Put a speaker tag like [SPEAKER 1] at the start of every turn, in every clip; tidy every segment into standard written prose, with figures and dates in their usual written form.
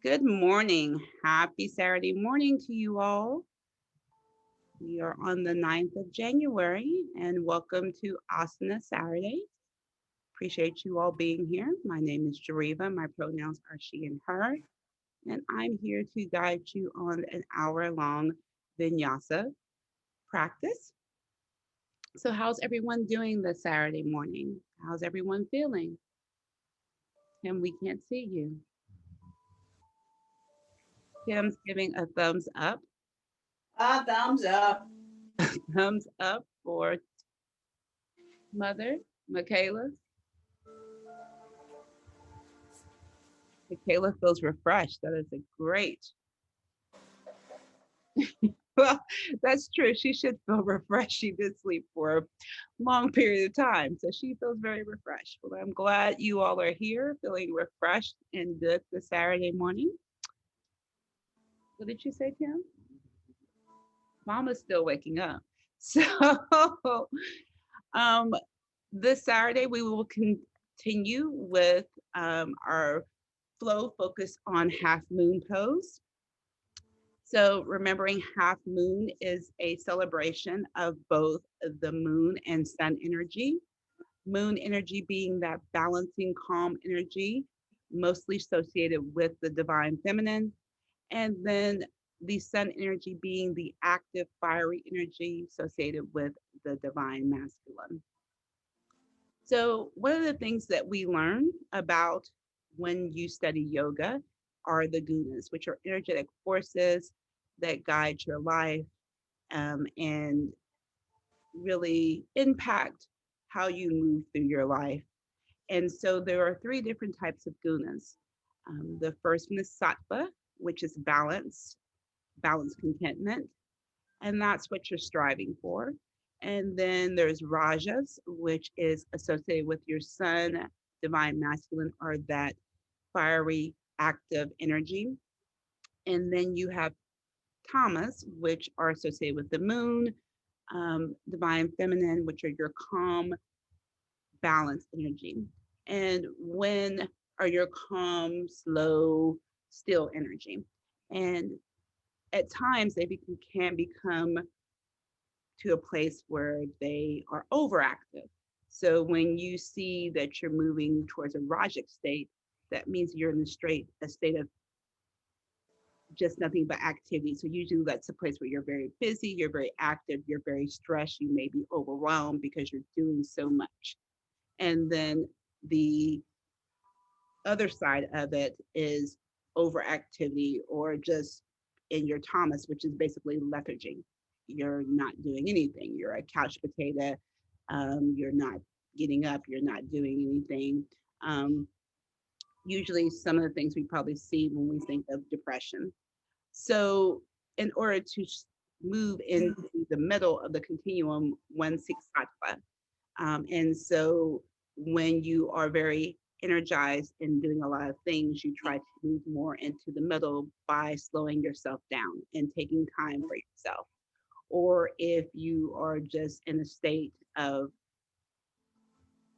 [SPEAKER 1] Good morning. Happy Saturday morning to you all. We are on the 9th of January and welcome to Asana Saturday. Appreciate you all being here. My name is Jariva. My pronouns are she and her, and I'm here to guide you on an hour-long Vinyasa practice. So, how's everyone doing this Saturday morning? How's everyone feeling? Tim, we can't see you. Tim's giving a thumbs up.
[SPEAKER 2] Thumbs up.
[SPEAKER 1] Thumbs up for Mother Michaela. Michaela feels refreshed. That is a great. Well, that's true. She should feel refreshed. She did sleep for a long period of time, so she feels very refreshed. Well, I'm glad you all are here, feeling refreshed and good this Saturday morning. What did you say, Kim? Mama's still waking up. So, um, this Saturday we will continue with our flow focus on half moon pose. So, remembering half moon is a celebration of both the moon and sun energy. Moon energy being that balancing, calm energy, mostly associated with the divine feminine. And then the sun energy being the active, fiery energy associated with the divine masculine. So, one of the things that we learn about when you study yoga are the gunas, which are energetic forces that guide your life and really impact how you move through your life. And so, there are three different types of gunas. The first one is sattva, which is balance, balance contentment, and that's what you're striving for. And then there's rajas, which is associated with your sun, divine masculine, or that fiery, active energy. And then you have tamas, which are associated with the moon, divine feminine, which are your calm, balanced energy. And when are your calm, slow, still energy. And at times can become to a place where they are overactive. So when you see that you're moving towards a Rajic state, that means you're in a state of just nothing but activity. So usually that's a place where you're very busy, you're very active, you're very stressed, you may be overwhelmed because you're doing so much. And then the other side of it is overactivity or just in your Thomas, which is basically lethargy. You're not doing anything. You're a couch potato. You're not getting up. You're not doing anything. Um, Usually, some of the things we probably see when we think of depression. So, in order to move into the middle of the continuum, one seeks sattva. And so when you are very energized and doing a lot of things, you try to move more into the middle by slowing yourself down and taking time for yourself. Or if you are just in a state of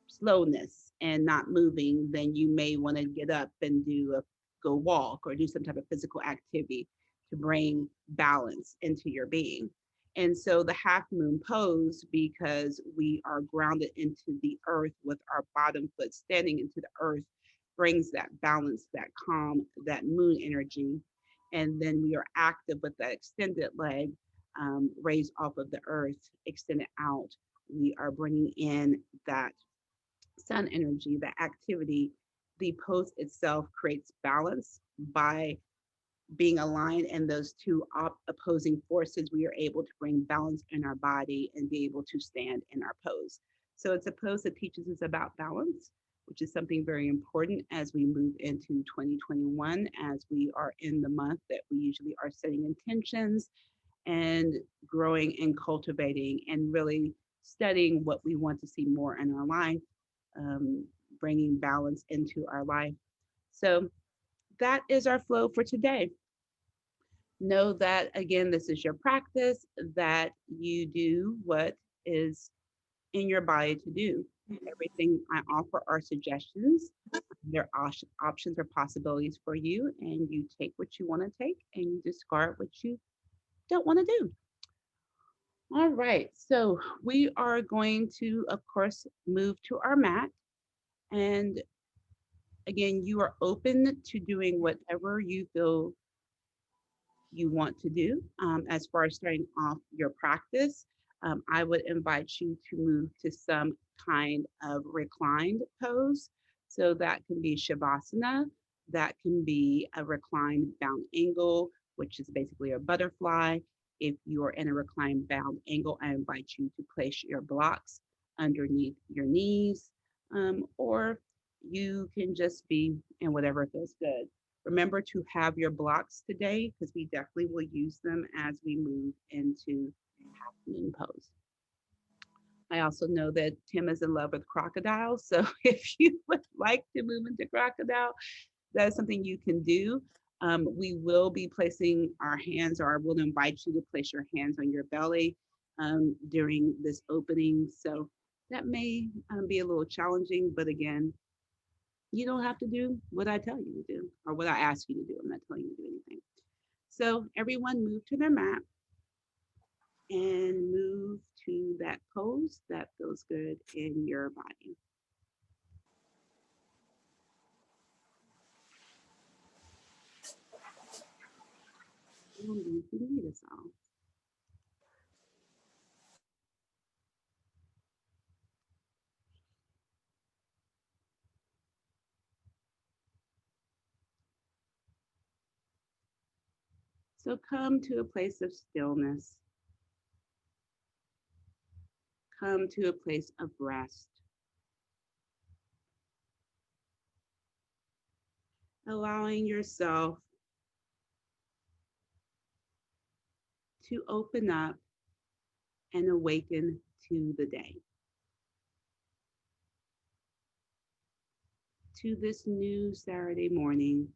[SPEAKER 1] slowness and not moving, then you may want to get up and go walk or do some type of physical activity to bring balance into your being. And so the half moon pose, because we are grounded into the earth with our bottom foot standing into the earth, brings that balance, that calm, that moon energy. And then we are active with that extended leg raised off of the earth, extended out. We are bringing in that sun energy, the activity. The pose itself creates balance by being aligned in those two opposing forces. We are able to bring balance in our body and be able to stand in our pose. So it's a pose that teaches us about balance, which is something very important as we move into 2021, as we are in the month that we usually are setting intentions and growing and cultivating and really studying what we want to see more in our life, um, bringing balance into our life. So that is our flow for today. Know that, again, this is your practice, that you do what is in your body to do. Everything I offer are suggestions. There are options or possibilities for you, and you take what you want to take and you discard what you don't want to do. All right, so we are going to, of course, move to our mat. And again, you are open to doing whatever you feel you want to do. As far as starting off your practice, I would invite you to move to some kind of reclined pose. So that can be Shavasana, that can be a reclined bound angle, which is basically a butterfly. If you are in a reclined bound angle, I invite you to place your blocks underneath your knees, or you can just be in whatever feels good. Remember to have your blocks today because we definitely will use them as we move into half moon pose. I also know that Tim is in love with crocodiles. So if you would like to move into crocodile, that is something you can do. We will be placing our hands, or I will invite you to place your hands on your belly during this opening. So that may be a little challenging, but again, you don't have to do what I tell you to do or what I ask you to do. I'm not telling you to do anything. So everyone move to their mat and move to that pose that feels good in your body. I don't need to lead us all. So come to a place of stillness. Come to a place of rest. Allowing yourself to open up and awaken to the day, to this new Saturday morning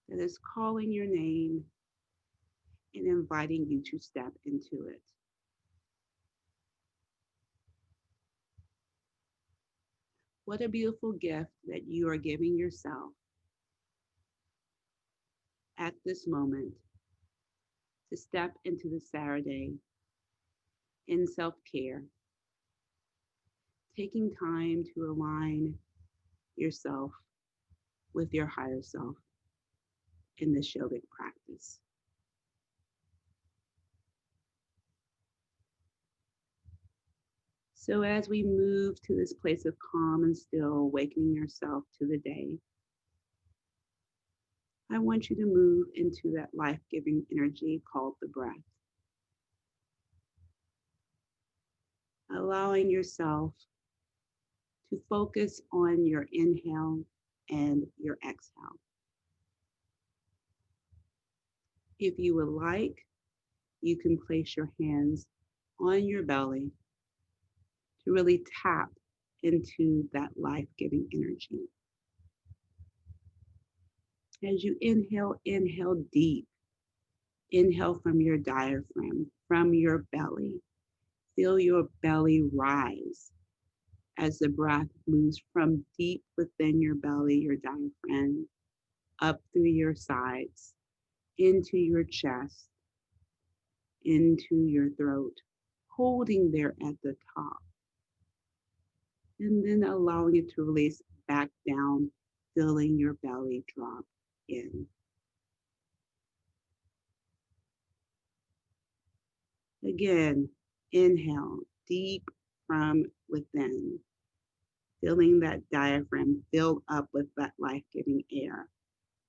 [SPEAKER 1] that is calling your name and inviting you to step into it. What a beautiful gift that you are giving yourself at this moment to step into the Saturday in self-care, taking time to align yourself with your higher self in this yogic practice. So as we move to this place of calm and still, awakening yourself to the day, I want you to move into that life-giving energy called the breath. Allowing yourself to focus on your inhale and your exhale. If you would like, you can place your hands on your belly to really tap into that life-giving energy. As you inhale, inhale deep. Inhale from your diaphragm, from your belly. Feel your belly rise as the breath moves from deep within your belly, your diaphragm, up through your sides, into your chest, into your throat, holding there at the top. And then allowing it to release back down, feeling your belly drop in. Again, inhale deep from within, feeling that diaphragm fill up with that life-giving air,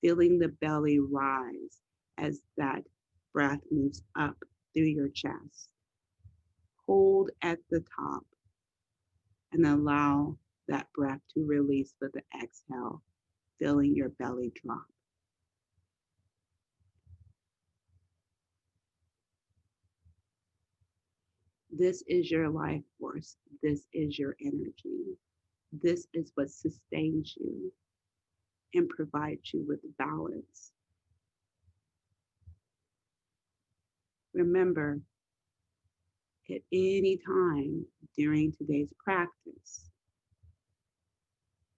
[SPEAKER 1] feeling the belly rise as that breath moves up through your chest. Hold at the top and allow that breath to release with the exhale, feeling your belly drop. This is your life force. This is your energy. This is what sustains you and provides you with balance. Remember, at any time during today's practice,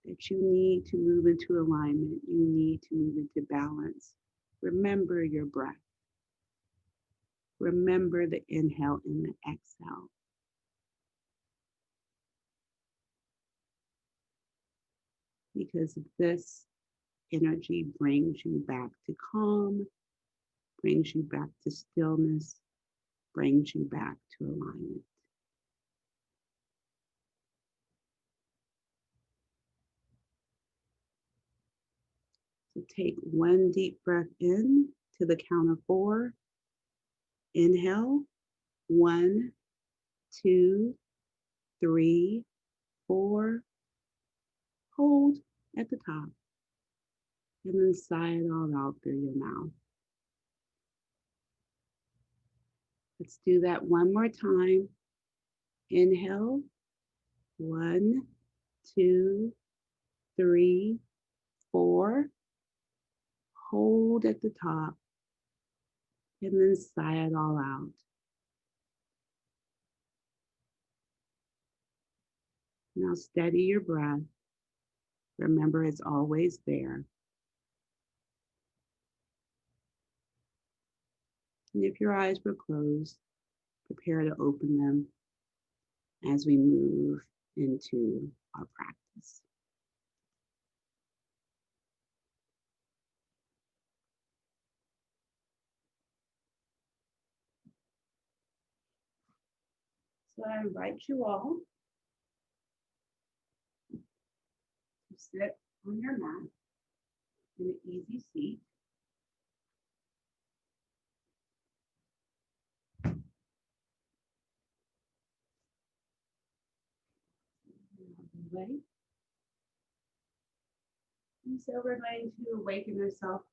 [SPEAKER 1] that you need to move into alignment, you need to move into balance. Remember your breath. Remember the inhale and the exhale. Because this energy brings you back to calm, brings you back to stillness, brings you back to alignment. So take one deep breath in to the count of 4. Inhale, 1, 2, 3, 4. Hold at the top. And then sigh it all out through your mouth. Let's do that one more time. Inhale, 1, 2, 3, 4. Hold at the top. And then sigh it all out. Now steady your breath. Remember, it's always there. And if your eyes were closed, prepare to open them as we move into our practice. So I invite you all to sit on your mat in an easy seat. Ready? And so we're going to awaken ourselves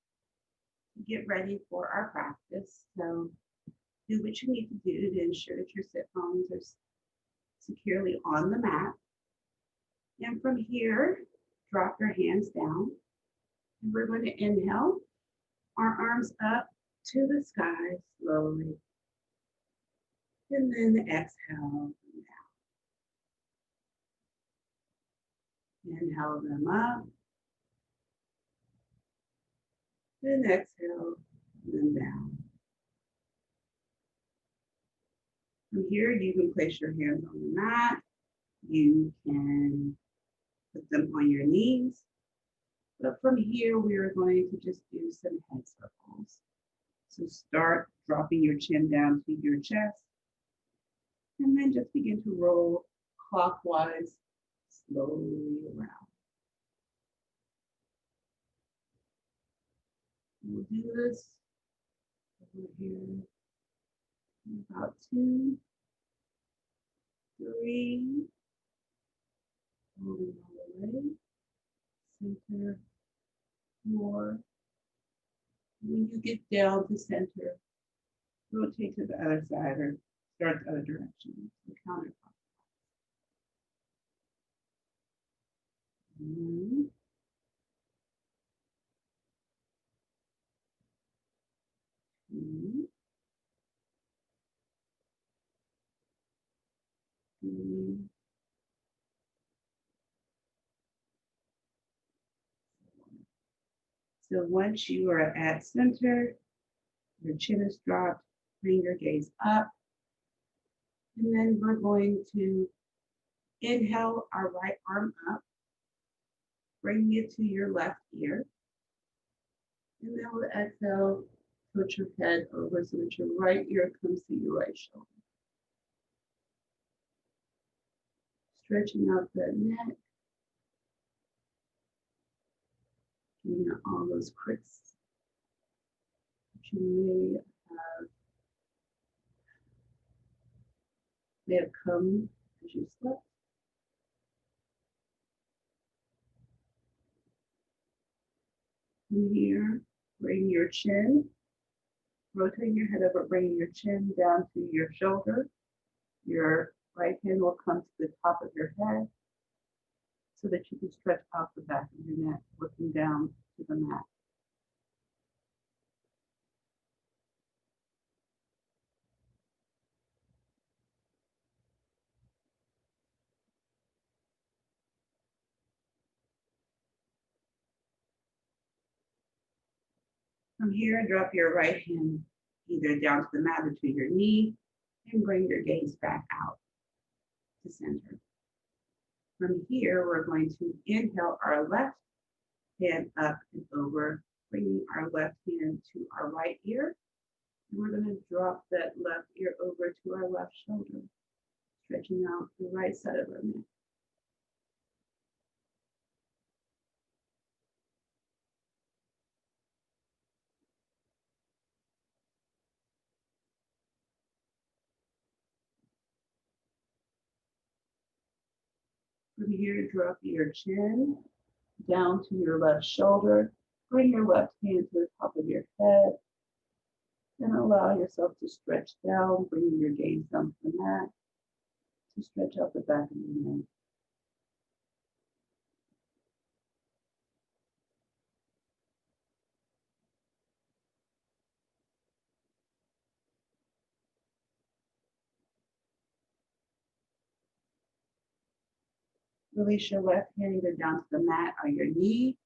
[SPEAKER 1] to get ready for our practice. So do what you need to do to ensure that your sit bones are securely on the mat. And from here, drop your hands down. And we're going to inhale, our arms up to the sky slowly. And then exhale down. Inhale them up. Then exhale them down. From here, you can place your hands on the mat. You can put them on your knees. But from here, we are going to just do some head circles. So start dropping your chin down to your chest. And then just begin to roll clockwise, slowly around. We'll do this over here. About 2, 3. Moving all the way. Center. More. When you get down to center, rotate to the other side or start the other direction. So counterclockwise. 1, 2, 3. So once you are at center, your chin is dropped, bring your gaze up. And then we're going to inhale our right arm up, bring it to your left ear. And then we'll exhale, put your head over so that your right ear comes to your right shoulder. Stretching out the neck. Getting all those cricks that you may have come as you slept. From here, bring your chin, rotate your head over, bringing your chin down to your shoulder. Your right hand will come to the top of your head so that you can stretch out the back of your neck, looking down to the mat. From here, drop your right hand either down to the mat or to your knee and bring your gaze back out to center. From here, we're going to inhale our left hand up and over, bringing our left hand to our right ear. And we're going to drop that left ear over to our left shoulder, stretching out the right side of our neck. From here, drop your chin down to your left shoulder. Bring your left hand to the top of your head. And allow yourself to stretch down, bringing your gaze down to the mat to stretch out the back of your neck. Release your left hand either down to the mat or your knee.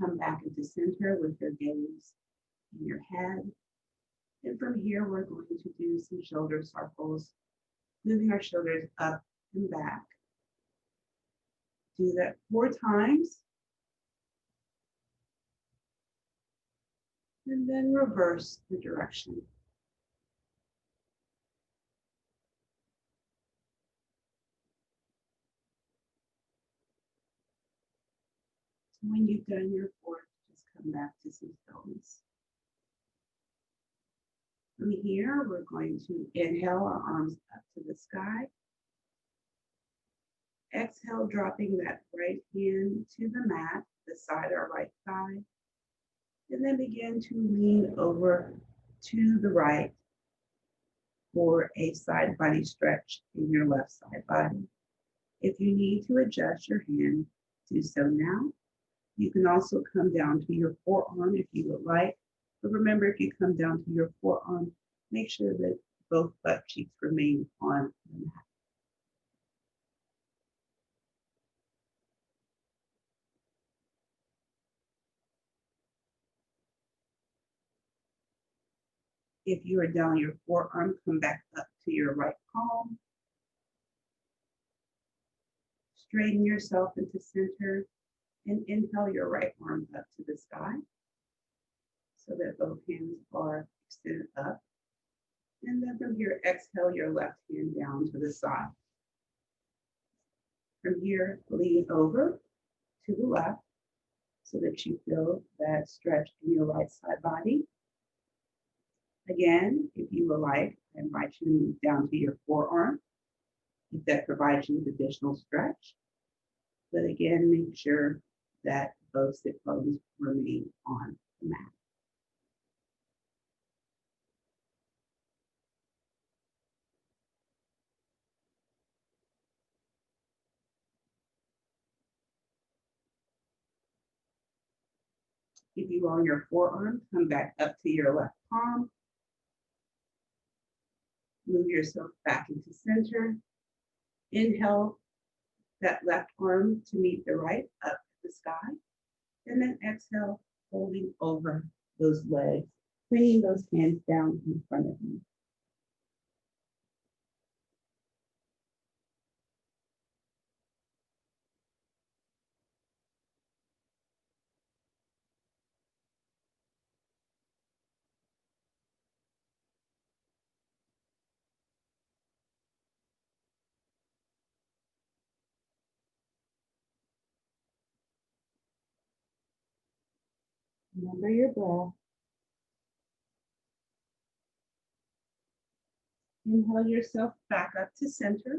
[SPEAKER 1] Come back into center with your gaze in your head. And from here, we're going to do some shoulder circles, moving our shoulders up and back. Do that 4 times. And then reverse the direction. So when you've done your 4th, just come back to some stillness. From here, we're going to inhale our arms up to the sky. Exhale, dropping that right hand to the mat, the side or right thigh. And then begin to lean over to the right for a side body stretch in your left side body. If you need to adjust your hand, do so now. You can also come down to your forearm if you would like. But remember, if you come down to your forearm, make sure that both butt cheeks remain on the mat. If you are down your forearm, come back up to your right palm. Straighten yourself into center and inhale your right arm up to the sky so that both hands are extended up. And then from here, exhale your left hand down to the side. From here, lean over to the left so that you feel that stretch in your right side body. Again, if you would like, I invite you to move down to your forearm if that provides you with additional stretch. But again, make sure that both sit bones remain on the mat. If you are on your forearm, come back up to your left palm. Move yourself back into center. Inhale that left arm to meet the right up to the sky. And then exhale, holding over those legs, bringing those hands down in front of you. Remember your breath. Inhale yourself back up to center.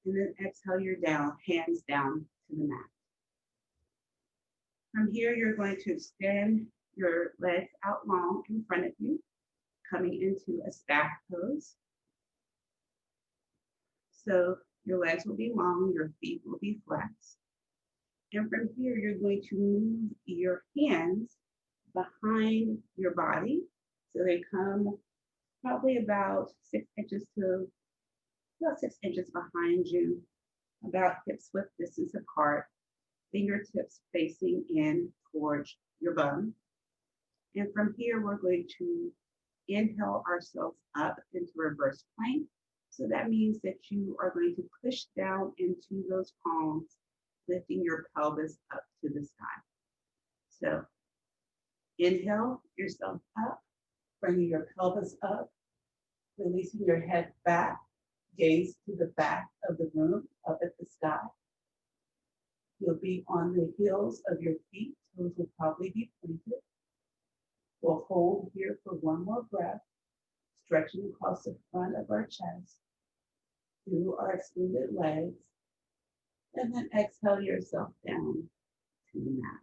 [SPEAKER 1] And then exhale your hands down to the mat. From here, you're going to extend your legs out long in front of you, coming into a stack pose. So your legs will be long, your feet will be flexed. And from here, you're going to move your hands behind your body. So they come probably about 6 inches behind you, about hips width distance apart, fingertips facing in towards your bum. And from here, we're going to inhale ourselves up into reverse plank. So that means that you are going to push down into those palms, lifting your pelvis up to the sky. So inhale yourself up, bringing your pelvis up, releasing your head back, gaze to the back of the room, up at the sky. You'll be on the heels of your feet. Toes will probably be pointed. We'll hold here for one more breath, stretching across the front of our chest, through our extended legs, and then exhale yourself down to the mat.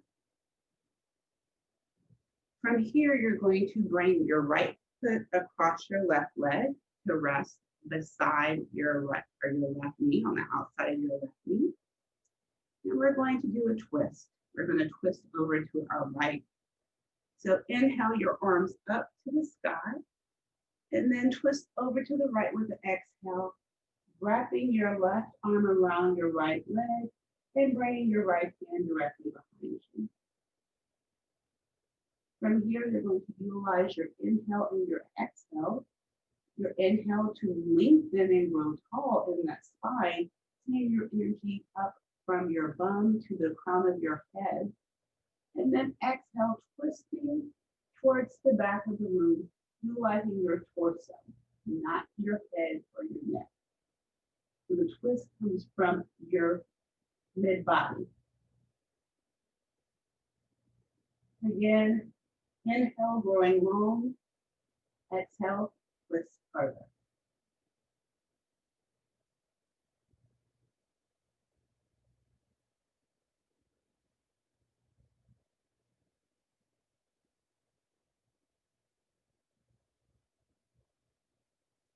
[SPEAKER 1] From here, you're going to bring your right foot across your left leg to rest beside your right or your left knee, on the outside of your left knee. And we're going to do a twist. We're going to twist over to our right. So inhale your arms up to the sky, and then twist over to the right with the exhale, wrapping your left arm around your right leg and bringing your right hand directly behind you. From here, you're going to utilize your inhale and your exhale. Your inhale to lengthen and grow tall in that spine, sending your energy up from your bum to the crown of your head. And then exhale, twisting towards the back of the room, utilizing your torso, not your head or your neck. So the twist comes from your mid-body. Again, inhale, growing long. Exhale, twist further.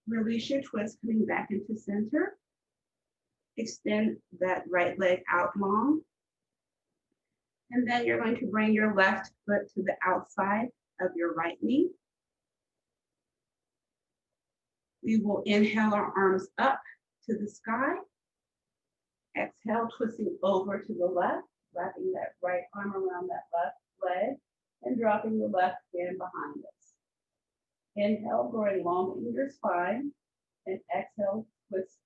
[SPEAKER 1] Release your twist, coming back into center. Extend that right leg out long. And then you're going to bring your left foot to the outside of your right knee. We will inhale our arms up to the sky. Exhale, twisting over to the left, wrapping that right arm around that left leg and dropping the left hand behind us. Inhale, growing long in your spine, and exhale, twist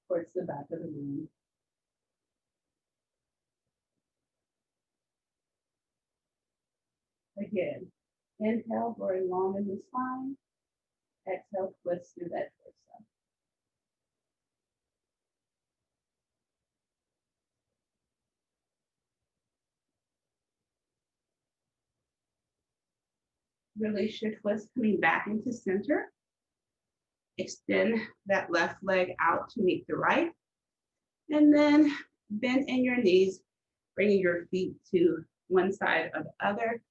[SPEAKER 1] towards the back of the room. Again, inhale, growing long in the spine. Exhale, twist through that torso. Release your twist, coming back into center. Extend that left leg out to meet the right. And then bend in your knees, bringing your feet to one side or the other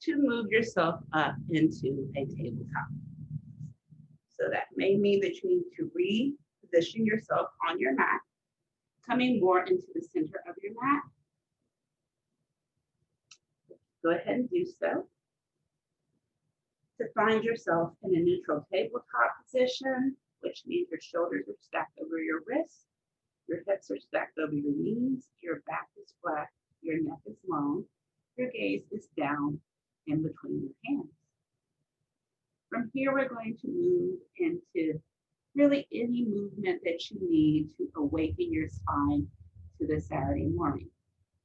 [SPEAKER 1] to move yourself up into a tabletop. So that may mean that you need to reposition yourself on your mat, coming more into the center of your mat. Go ahead and do so. To find yourself in a neutral tabletop position, which means your shoulders are stacked over your wrists, your hips are stacked over your knees, your back is flat, your neck is long, your gaze is down in between your hands. From here, we're going to move into really any movement that you need to awaken your spine to the Saturday morning.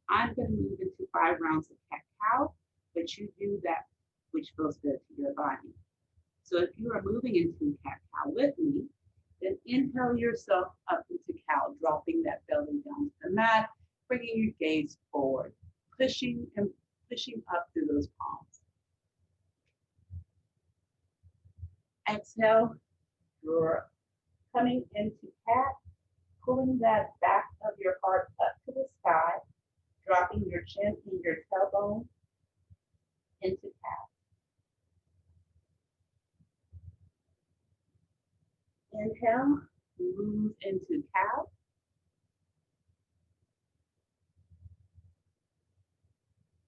[SPEAKER 1] I'm going to move into 5 rounds of cat-cow, but you do that which feels good to your body. So if you are moving into cat-cow with me, then inhale yourself up into cow, dropping that belly down to the mat, bringing your gaze forward, pushing and pushing up through those palms. Exhale, you're coming into cat, pulling that back of your heart up to the sky, dropping your chin and your tailbone into cat. Inhale, move into cow.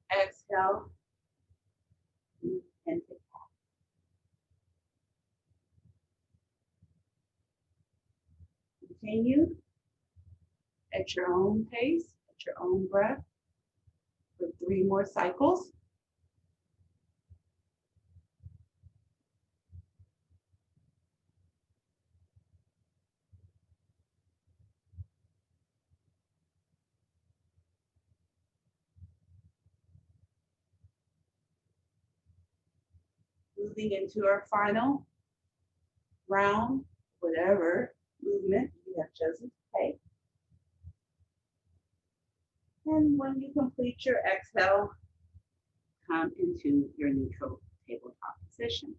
[SPEAKER 1] Exhale, move into cow. Continue at your own pace, at your own breath, for 3 more cycles. Moving into our final round, whatever movement you have chosen to take. And when you complete your exhale, come into your neutral tabletop position.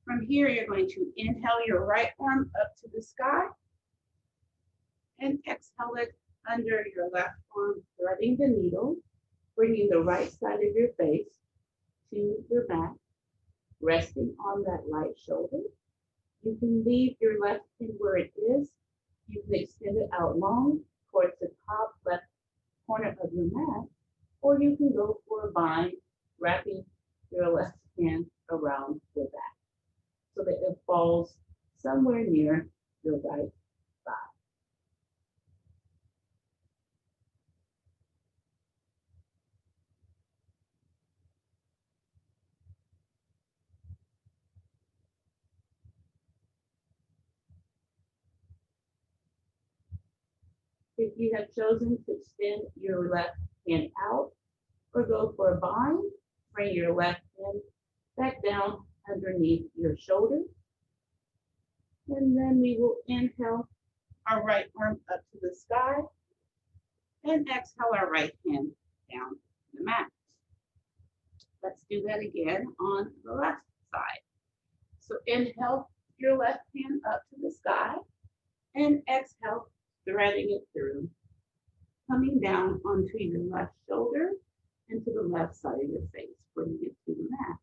[SPEAKER 1] From here, you're going to inhale your right arm up to the sky and exhale it under your left arm, threading the needle, bringing the right side of your face to your back, resting on that right shoulder. You can leave your left hand where it is. You can extend it out long towards the top left corner of your mat, or you can go for a bind, wrapping your left hand around your back so that it falls somewhere near your right thigh. If you have chosen to extend your left hand out or go for a bind, bring your left hand back down underneath your shoulder. And then we will inhale our right arm up to the sky and exhale our right hand down to the mat. Let's do that again on the left side. So inhale your left hand up to the sky and exhale, threading it through, coming down onto your left shoulder and to the left side of your face, bringing it to the mat.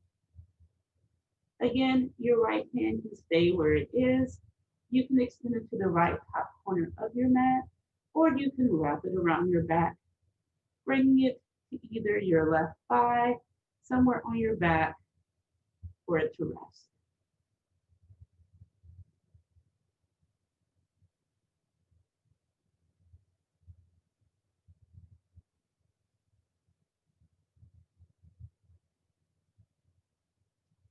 [SPEAKER 1] Again, your right hand can stay where it is. You can extend it to the right top corner of your mat, or you can wrap it around your back, bringing it to either your left thigh, somewhere on your back, for it to rest.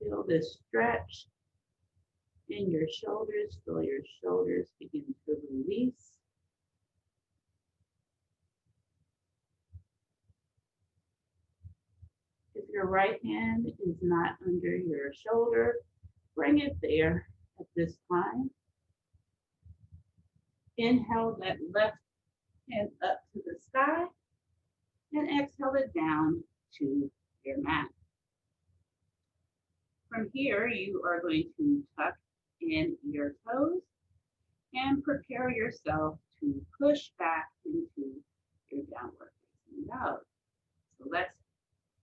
[SPEAKER 1] Feel this stretch in your shoulders. Feel your shoulders begin to release. If your right hand is not under your shoulder, bring it there at this time. Inhale that left hand up to the sky and exhale it down to your mat. From here, you are going to tuck in your toes and prepare yourself to push back into your downward facing dog. So let's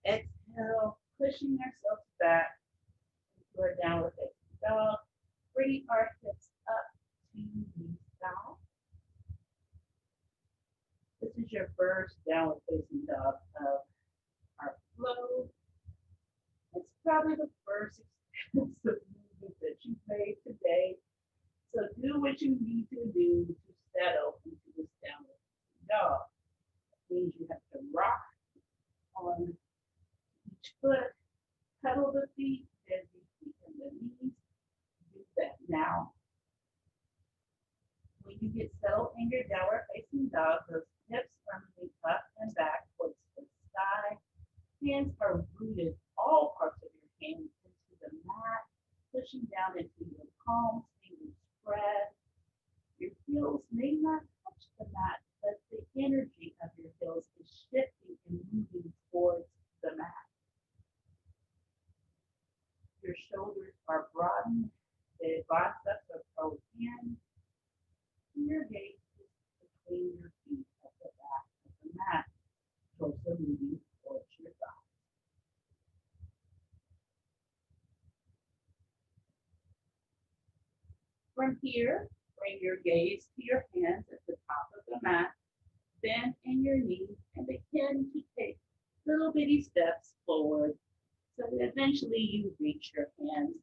[SPEAKER 1] exhale, pushing ourselves back into our downward facing dog, bringing our hips up to the sky. This is your first downward facing dog of our flow. It's probably the first expensive movement that you made today. So do what you need to do to settle into this downward facing dog. That means you have to rock on each foot, pedal the feet, then the feet and the knees. Do that now. When you get settled in your downward facing dog, those hips are moving up and back towards the sky. Hands are rooted, all parts of your hands into the mat, pushing down into your palms, fingers spread. Your heels may not touch the mat, but the energy of your heels is shifting and moving towards the mat. Your shoulders are broadened, the biceps are curled in. Your gaze is between your feet at the back of the mat, torso moving towards your thigh. From here, bring your gaze to your hands at the top of the mat, bend in your knees, and begin to take little bitty steps forward so that eventually you reach your hands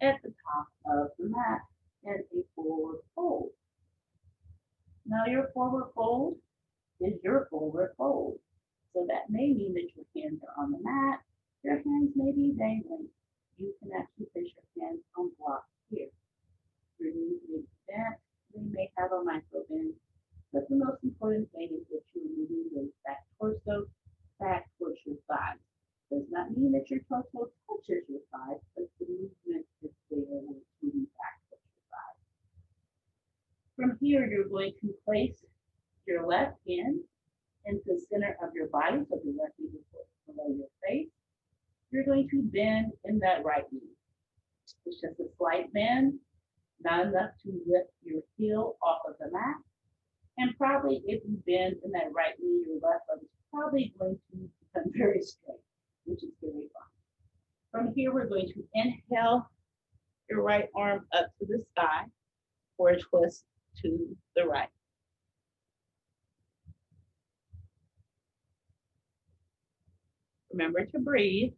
[SPEAKER 1] at the top of the mat and a forward fold. Now your forward fold is your forward fold. So that may mean that your hands are on the mat. Your hands may be dangling. You can actually place your hands on blocks here. Your knees may be bent. They may have a micro bend. But the most important thing is that you're moving your back torso back towards your thighs. Does not mean that your torso touches your thighs, but the movement is there when it's moving back towards your thighs. From here, you're going to place your left hand into the center of your body, so the left knee is below your face. You're going to bend in that right knee. It's just a slight bend, not enough to lift your heel off of the mat. And probably if you bend in that right knee, your left leg is probably going to become very straight, which is very fine. From here, we're going to inhale your right arm up to the sky for a twist to the right. Remember to breathe.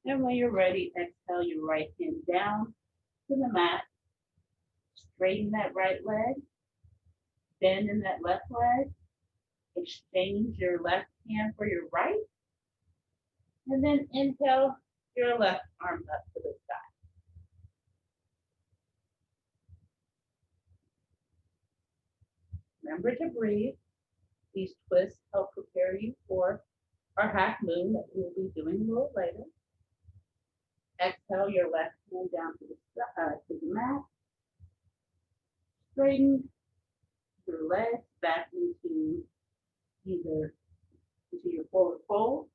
[SPEAKER 1] And when you're ready, exhale your right hand down to the mat. Straighten that right leg. Bend in that left leg. Exchange your left hand for your right. And then inhale your left arm up to the sky. Remember to breathe. These twists help prepare you for our half moon that we will be doing a little later. Exhale your left hand down to the mat. Straighten your legs back into your forward fold.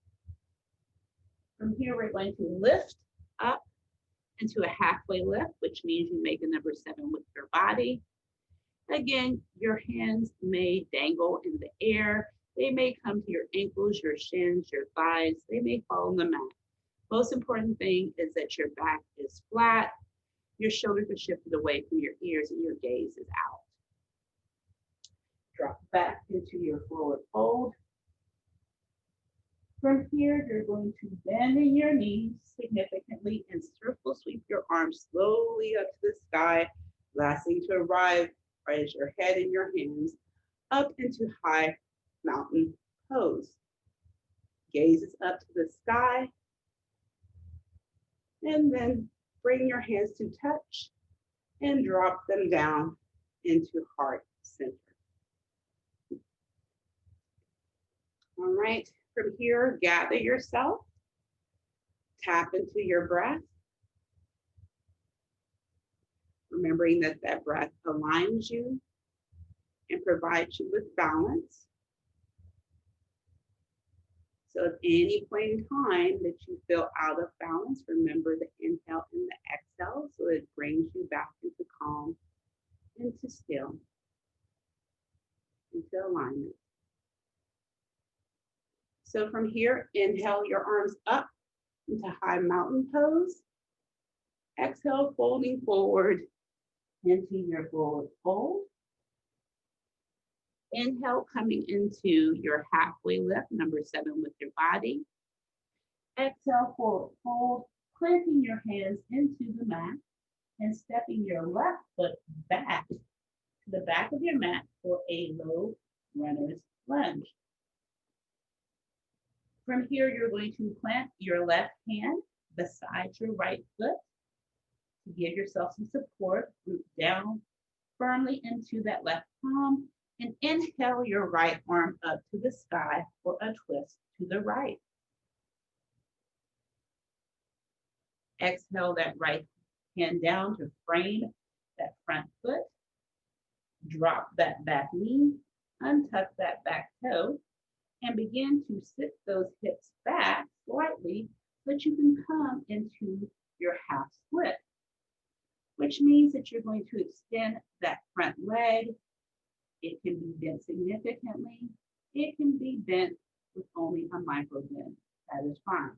[SPEAKER 1] From here, we're going to lift up into a halfway lift, which means you make a number 7 with your body. Again, your hands may dangle in the air. They may come to your ankles, your shins, your thighs. They may fall on the mat. Most important thing is that your back is flat, your shoulders are shifted away from your ears, and your gaze is out. Drop back into your forward fold. From here, you're going to bend in your knees significantly and circle sweep your arms slowly up to the sky. Last thing to arrive is your head and your hands up into high mountain pose. Gaze is up to the sky. And then bring your hands to touch and drop them down into heart center. All right, from here, gather yourself, tap into your breath, remembering that that breath aligns you and provides you with balance. So at any point in time that you feel out of balance, remember the inhale and the exhale, so it brings you back into calm, into still, into alignment. So from here, inhale your arms up into high mountain pose. Exhale, folding forward into your forward fold. Inhale, coming into your halfway lift, number 7 with your body. Exhale, forward fold, planting your hands into the mat and stepping your left foot back to the back of your mat for a low runner's lunge. From here, you're going to plant your left hand beside your right foot to give yourself some support. Root down firmly into that left palm and inhale your right arm up to the sky for a twist to the right. Exhale that right hand down to frame that front foot. Drop that back knee, untuck that back toe, and begin to sit those hips back slightly so that you can come into your half split, which means that you're going to extend that front leg. It can be bent significantly. It can be bent with only a micro bend. That is fine.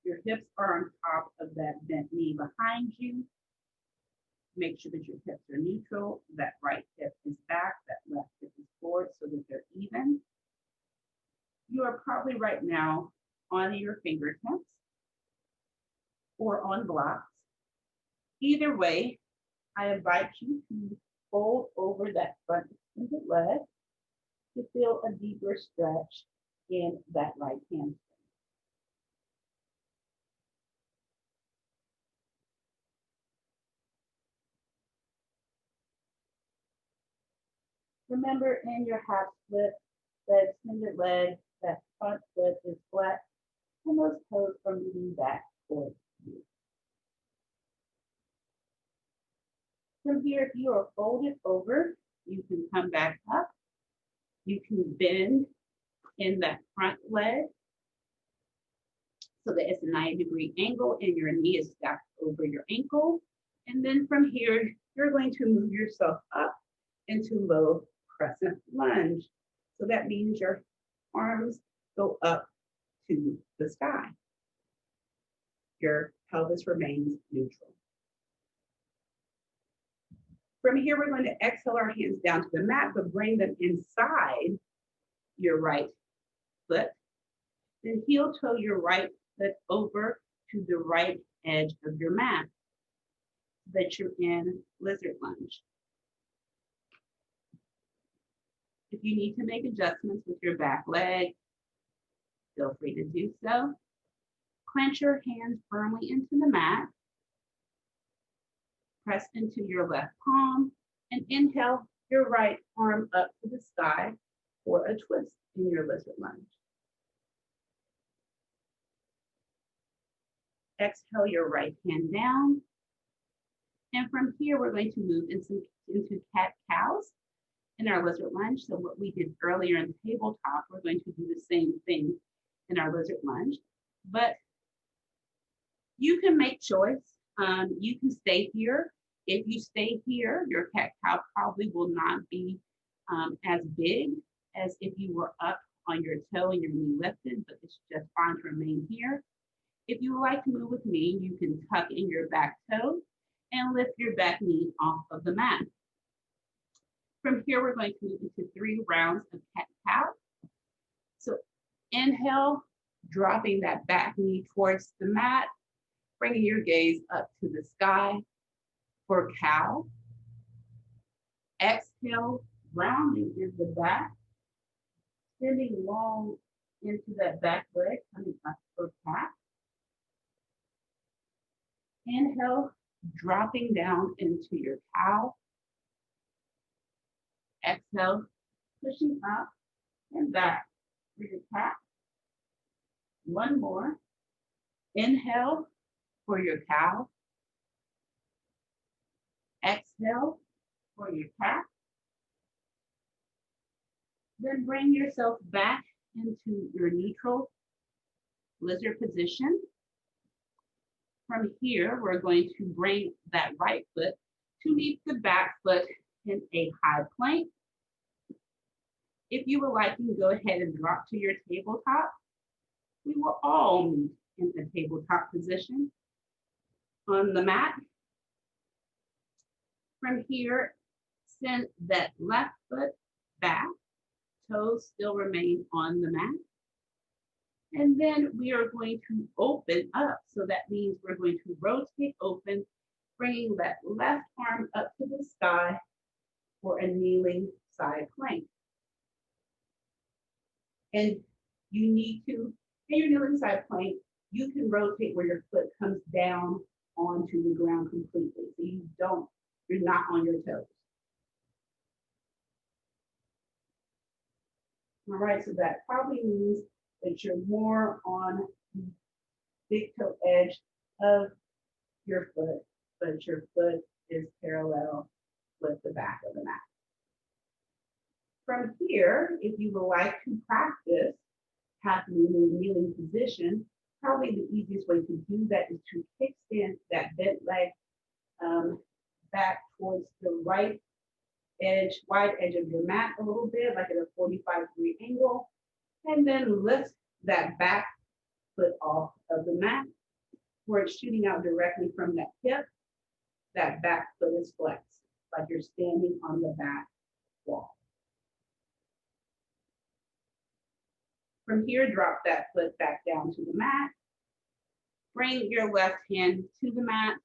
[SPEAKER 1] Your hips are on top of that bent knee behind you. Make sure that your hips are neutral. That right hip is back, that left hip is forward so that they're even. You are probably right now on your fingertips or on blocks. Either way, I invite you to fold over that front extended leg to feel a deeper stretch in that right hamstring. Remember, in your half split, that extended leg, that front foot is flat, and those toes are moving back towards you. From here, if you are folded over, you can come back up. You can bend in that front leg so that it's a 90-degree angle and your knee is stacked over your ankle. And then from here, you're going to move yourself up into low crescent lunge. So that means your arms go up to the sky. Your pelvis remains neutral. From here, we're going to exhale our hands down to the mat, but bring them inside your right foot. Then heel toe your right foot over to the right edge of your mat so that you're in lizard lunge. If you need to make adjustments with your back leg, feel free to do so. Clench your hands firmly into the mat. Press into your left palm and inhale your right arm up to the sky for a twist in your lizard lunge. Exhale your right hand down. And from here, we're going to move into cat-cows in our lizard lunge. So what we did earlier in the tabletop, we're going to do the same thing in our lizard lunge. But you can make choice. You can stay here. If you stay here, your cat-cow probably will not be as big as if you were up on your toe and your knee lifted, but it's just fine to remain here. If you would like to move with me, you can tuck in your back toe and lift your back knee off of the mat. From here, we're going to move into 3 rounds of cat-cow. So inhale, dropping that back knee towards the mat, bringing your gaze up to the sky for cow. Exhale, rounding in the back, extending long into that back leg, coming up for cat. Inhale, dropping down into your cow. Exhale, pushing up and back for your cat. One more. Inhale for your cow. Exhale for your cat. Then bring yourself back into your neutral lizard position. From here, we're going to bring that right foot to meet the back foot in a high plank. If you would like, you can go ahead and drop to your tabletop. We will all meet in the tabletop position on the mat. From here, send that left foot back. Toes still remain on the mat. And then we are going to open up. So that means we're going to rotate open, bringing that left arm up to the sky for a kneeling side plank. And you need to, in your kneeling side plank, you can rotate where your foot comes down onto the ground completely. So you're not on your toes. All right, so that probably means that you're more on the big toe edge of your foot, but your foot is parallel with the back of the mat. From here, if you would like to practice half kneeling position, probably the easiest way to do that is to kickstand that bent leg back towards the right edge, wide edge of your mat a little bit, like at a 45-degree angle, and then lift that back foot off of the mat where it's shooting out directly from that hip. That back foot is flexed, like you're standing on the back wall. From here, drop that foot back down to the mat. Bring your left hand to the mat.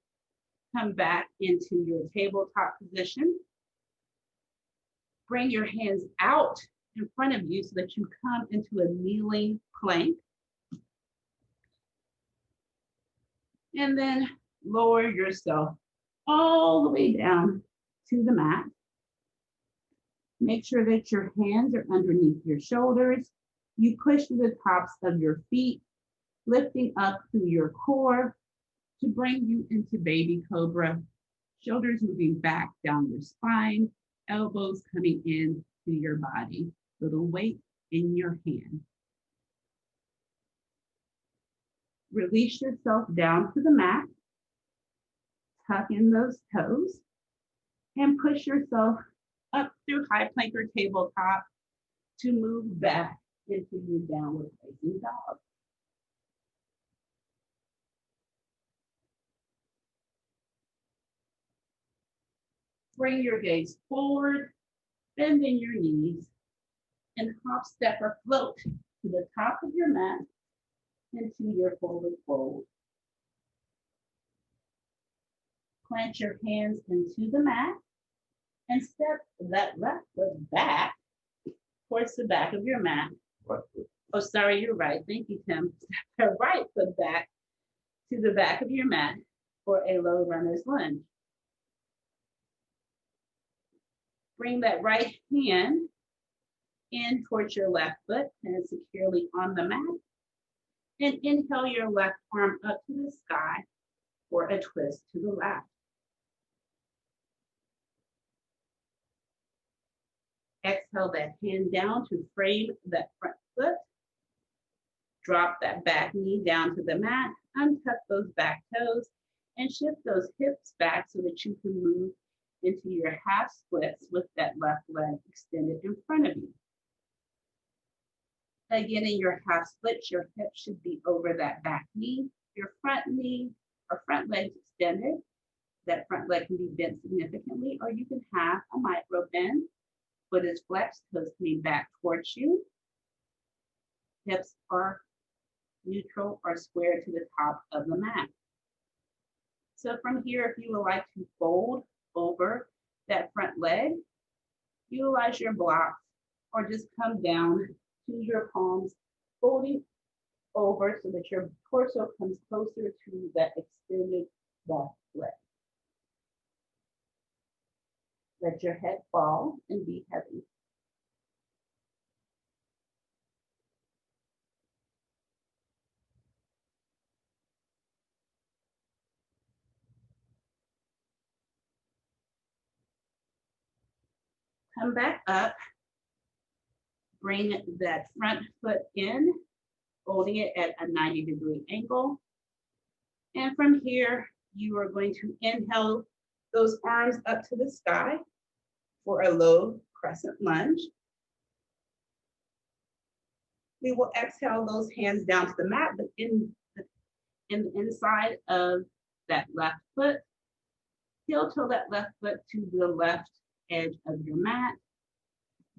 [SPEAKER 1] Come back into your tabletop position. Bring your hands out in front of you so that you come into a kneeling plank. And then lower yourself all the way down to the mat. Make sure that your hands are underneath your shoulders. You push to the tops of your feet, lifting up through your core to bring you into baby cobra. Shoulders moving back down your spine, elbows coming in to your body. Little weight in your hand. Release yourself down to the mat. Tuck in those toes and push yourself up through high plank or tabletop to move back into your downward facing dog. Bring your gaze forward, bending your knees, and hop, step, or float to the top of your mat into your forward fold. Plant your hands into the mat and step that left foot back towards the back of your mat. Oh, sorry, you're right. Thank you, Tim. Step the right foot back to the back of your mat for a low runner's lunge. Bring that right hand in towards your left foot and securely on the mat. And inhale your left arm up to the sky for a twist to the left. Exhale that hand down to frame that front foot. Drop that back knee down to the mat, untuck those back toes, and shift those hips back so that you can move into your half splits with that left leg extended in front of you. Again, in your half splits, your hips should be over that back knee, your front knee or front leg extended. That front leg can be bent significantly, or you can have a micro bend. Foot is flexed, toes coming back towards you. Hips are neutral or square to the top of the mat. So from here, if you would like to fold over that front leg, utilize your blocks or just come down to your palms, folding over so that your torso comes closer to that extended left leg. Let your head fall and be heavy. Come back up. Bring that front foot in, holding it at a 90-degree angle. And from here, you are going to inhale those arms up to the sky for a low crescent lunge. We will exhale those hands down to the mat, but in the inside of that left foot, heel toe that left foot to the left edge of your mat.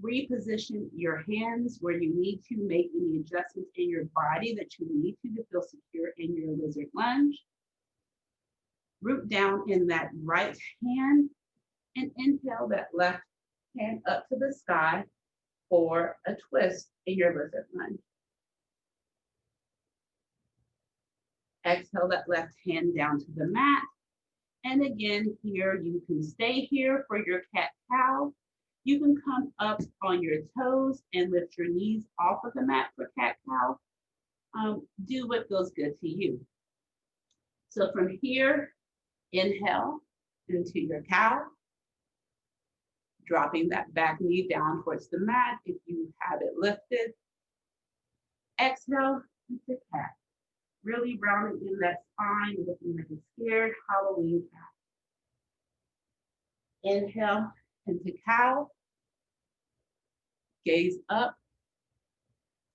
[SPEAKER 1] Reposition your hands where you need to, make any adjustments in your body that you need to feel secure in your lizard lunge. Root down in that right hand and inhale that left hand up to the sky for a twist in your lizard lunge. Exhale that left hand down to the mat. And again, here you can stay here for your cat-cow. You can come up on your toes and lift your knees off of the mat for cat-cow. Do what feels good to you. So from here, inhale into your cow, dropping that back knee down towards the mat if you have it lifted. Exhale into cat. Really rounding in that spine, looking like a scared Halloween cat. Inhale into cow. Gaze up.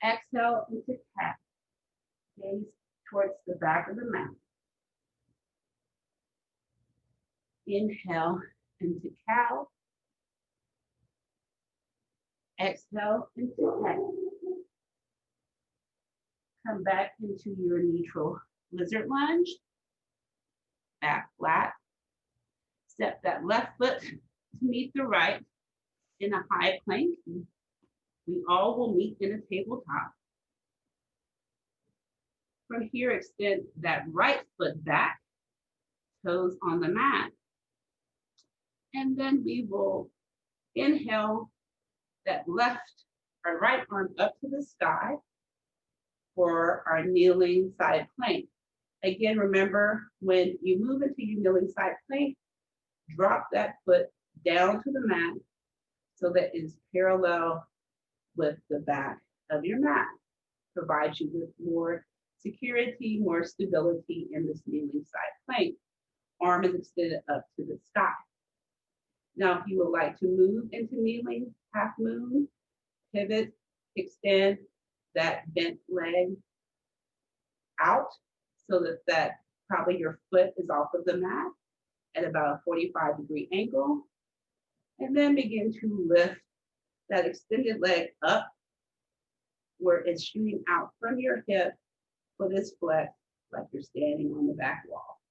[SPEAKER 1] Exhale into cat. Gaze towards the back of the mat. Inhale into cow. Exhale into cat. Come back into your neutral lizard lunge. Back flat, Step that left foot to meet the right in a high plank. We all will meet in a tabletop. From here, extend that right foot back, toes on the mat. And then we will inhale that left or right arm up to the sky for our kneeling side plank. Again, remember when you move into your kneeling side plank, drop that foot down to the mat so that it is parallel with the back of your mat. Provides you with more security, more stability in this kneeling side plank. Arm is extended up to the sky. Now, if you would like to move into kneeling half moon, pivot, extend that bent leg out so that probably your foot is off of the mat at about a 45-degree angle. And then begin to lift that extended leg up where it's shooting out from your hip, foot is flexed like you're standing on the back wall.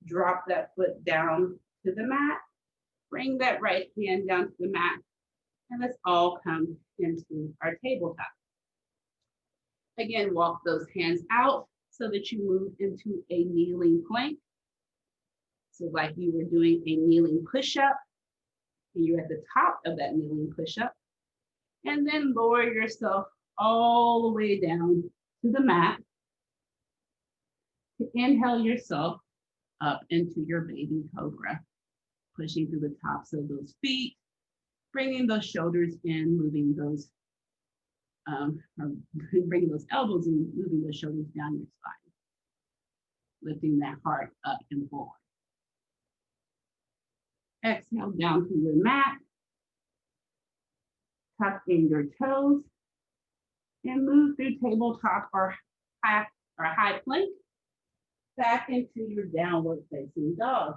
[SPEAKER 1] Drop that foot down to the mat. Bring that right hand down to the mat. And let's all come into our tabletop. Again, walk those hands out so that you move into a kneeling plank. So like you were doing a kneeling push-up, and you're at the top of that kneeling push-up. And then lower yourself all the way down to the mat. To inhale yourself up into your baby cobra, pushing through the tops of those feet, bringing those shoulders in, moving those, bringing those elbows and moving those shoulders down your spine, lifting that heart up and forward. Exhale down to your mat, tuck in your toes, and move through tabletop or high plank back into your downward facing dog.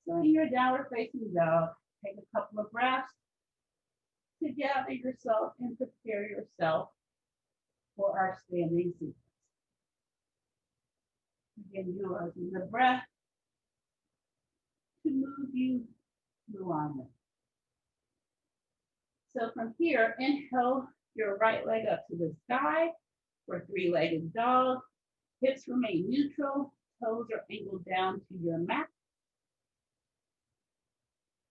[SPEAKER 1] So in your downward facing dog, take a couple of breaths to gather yourself and prepare yourself for our standing sequence. Again, utilizing the breath to move you to alignment. So from here, inhale your right leg up to the sky for three-legged dog. Hips remain neutral, toes are angled down to your mat.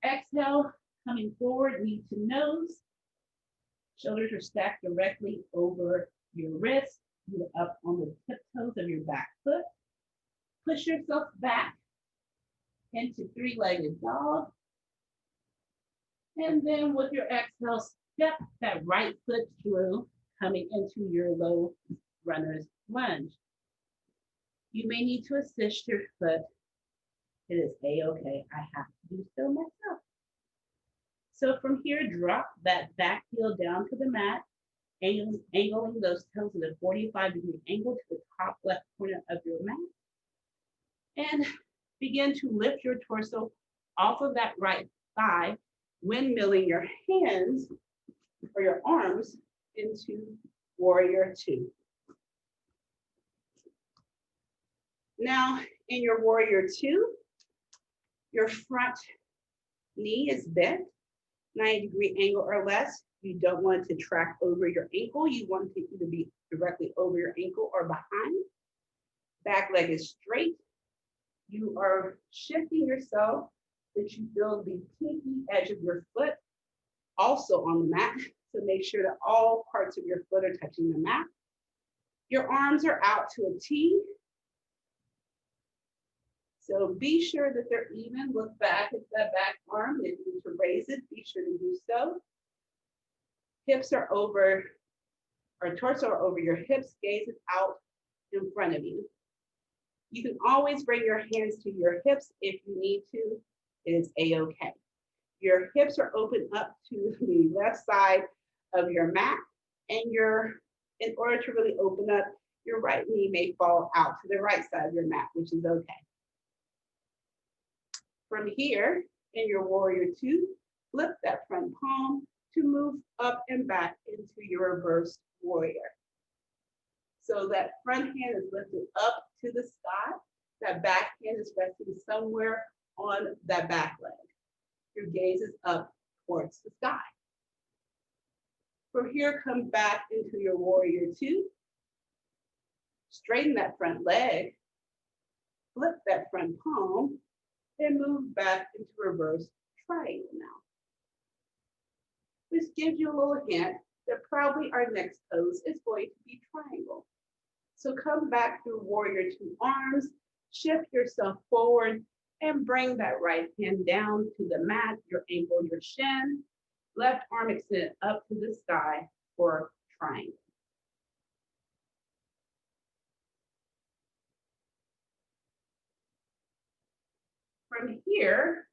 [SPEAKER 1] Exhale, coming forward, knee to nose. Shoulders are stacked directly over your wrist. You're up on the tiptoes of your back foot. Push yourself back into three-legged dog. And then with your exhale, step that right foot through, coming into your low runner's lunge. You may need to assist your foot. It is a-okay. I have to do so myself. So from here, drop that back heel down to the mat, angling those toes at a 45-degree angle to the top left corner of your mat. And begin to lift your torso off of that right thigh, windmilling your hands or your arms into warrior two. Now, in your warrior two, your front knee is bent, 90-degree angle or less. You don't want it to track over your ankle. You want it to either be directly over your ankle or behind. Back leg is straight. You are shifting yourself so that you feel the pinky edge of your foot also on the mat. So make sure that all parts of your foot are touching the mat. Your arms are out to a T. So be sure that they're even. Look back at that back arm. If you need to raise it, be sure to do so. Hips are over, or torso are over your hips, gaze is out in front of you. You can always bring your hands to your hips if you need to. It is a-okay. Your hips are open up to the left side of your mat, and in order to really open up, your right knee may fall out to the right side of your mat, which is okay. From here, in your warrior two, flip that front palm to move up and back into your reverse warrior. So that front hand is lifted up to the sky. That back hand is resting somewhere on that back leg. Your gaze is up towards the sky. From here, come back into your warrior two. Straighten that front leg. Flip that front palm and move back into reverse triangle now. This gives you a little hint that probably our next pose is going to be triangle. So come back through warrior two arms, shift yourself forward, and bring that right hand down to the mat, your ankle, your shin. Left arm extended up to the sky for triangle. From here,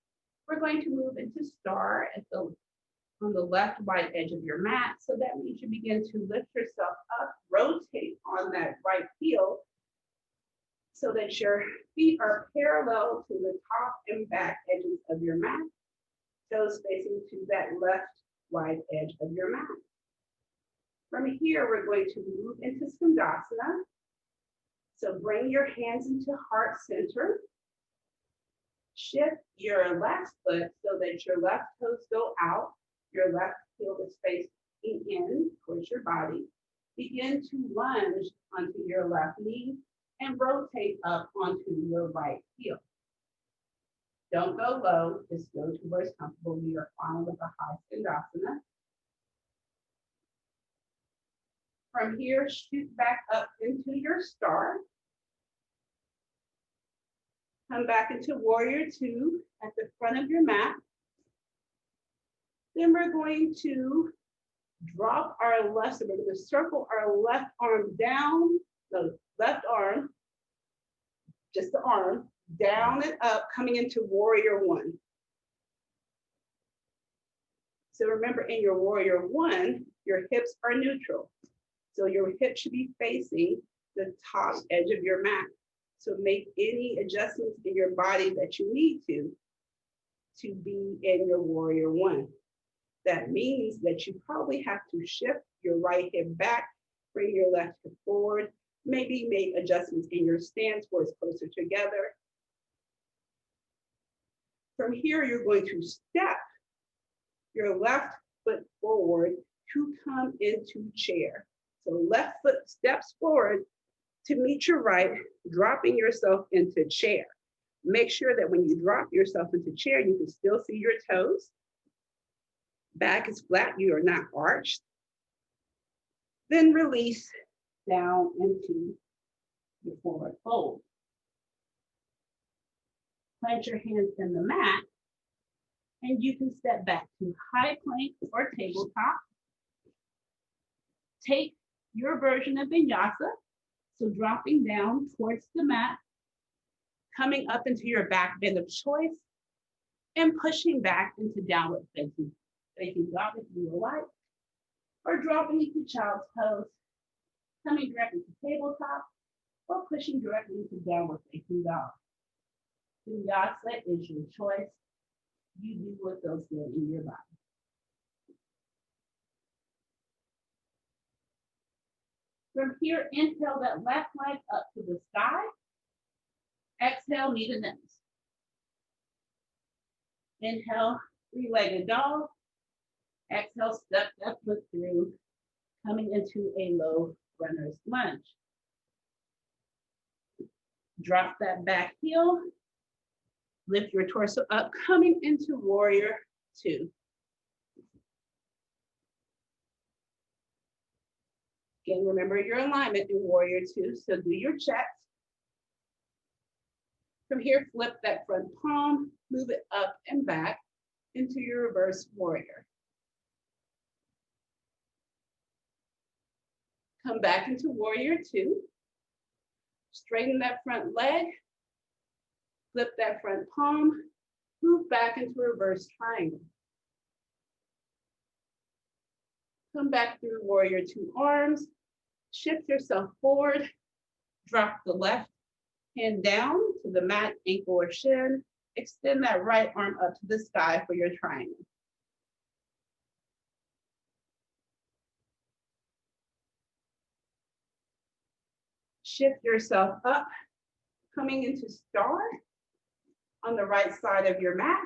[SPEAKER 1] we're going to move into star on the left wide edge of your mat. So that means you begin to lift yourself up, rotate on that right heel so that your feet are parallel to the top and back edges of your mat, toes facing to that left wide edge of your mat. From here, we're going to move into Sandhasana. So bring your hands into heart center. Shift your left foot so that your left toes go out. Your left heel is facing in towards your body. Begin to lunge onto your left knee and rotate up onto your right heel. Don't go low, just go to where it's comfortable. We are fine with a high Sandhasana. From here, shoot back up into your star. Come back into warrior two at the front of your mat. Then we're going to drop our left, so we're going to circle our left arm down, the left arm, just the arm, down and up, coming into warrior one. So remember, in your warrior one, your hips are neutral. So your hips should be facing the top edge of your mat. So make any adjustments in your body that you need to be in your warrior one. That means that you probably have to shift your right hip back, bring your left hip forward, maybe make adjustments in your stance where it's closer together. From here, you're going to step your left foot forward to come into chair. So left foot steps forward to meet your right, dropping yourself into chair. Make sure that when you drop yourself into chair, you can still see your toes. Back is flat, you are not arched. Then release down into your forward fold. Plant your hands in the mat, and you can step back to high plank or tabletop. Take your version of Vinyasa, so dropping down towards the mat, coming up into your back bend of choice, and pushing back into downward facing dog if you would like, or dropping into child's pose, coming directly to tabletop, or pushing directly into downward facing dog. Vinyasa is your choice. You do what feels good in your body. From here, inhale that left leg up to the sky. Exhale, knee to nose. Inhale, three-legged dog. Exhale, step that foot through, coming into a low runner's lunge. Drop that back heel. Lift your torso up, coming into warrior two. Again, remember your alignment in warrior two, so do your checks. From here, flip that front palm, move it up and back into your reverse warrior. Come back into warrior two. Straighten that front leg. Flip that front palm, move back into reverse triangle. Come back through warrior two arms, shift yourself forward, drop the left hand down to the mat, ankle or shin, extend that right arm up to the sky for your triangle. Shift yourself up, coming into star on the right side of your mat.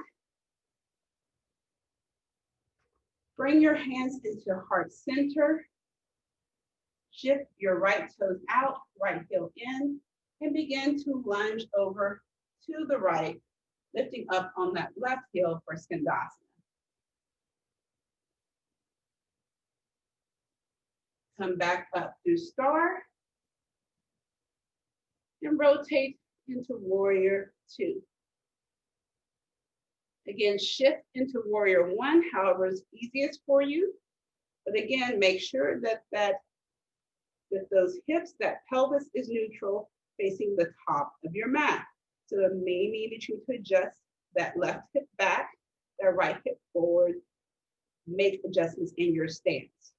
[SPEAKER 1] Bring your hands into heart center. Shift your right toes out, right heel in, and begin to lunge over to the right, lifting up on that left heel for Sandhasana. Come back up through star and rotate into warrior two. Again, shift into warrior one, however is easiest for you. But again, make sure that those hips, that pelvis is neutral, facing the top of your mat. So it may mean that you need to adjust that left hip back, that right hip forward, make adjustments in your stance.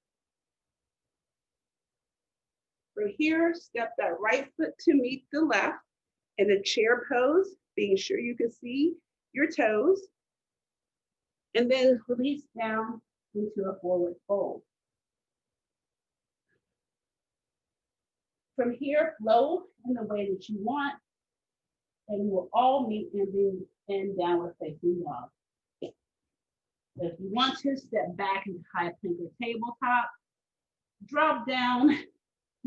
[SPEAKER 1] From here, step that right foot to meet the left in a chair pose, being sure you can see your toes, and then release down into a forward fold. From here, flow in the way that you want, and you will all meet in downward facing dog. So if you want to, step back into high plank or tabletop, drop down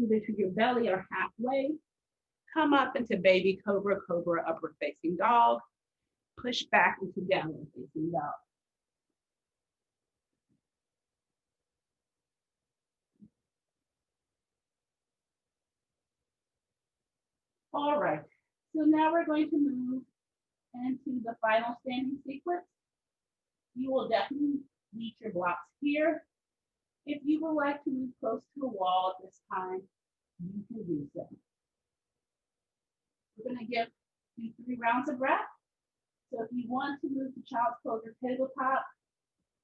[SPEAKER 1] either to your belly or halfway, come up into baby cobra, cobra upward facing dog, push back into downward facing dog. All right, so now we're going to move into the final standing sequence. You will definitely need your blocks here. If you would like to move close to the wall at this time, you can do so. We're going to give you 3 rounds of breath. So if you want to move to child's pose or tabletop,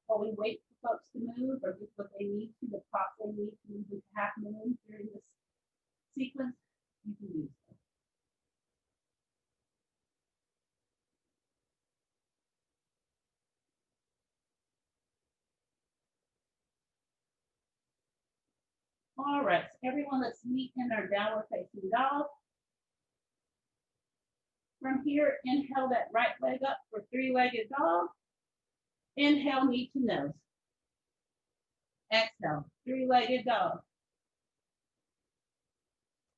[SPEAKER 1] while we wait for folks to move or get what they need to, the props they need to move into half moon during this sequence, you can do so. All right, so everyone, let's meet in our downward facing dog. From here, inhale that right leg up for 3-legged dog. Inhale, knee to nose. Exhale, 3-legged dog.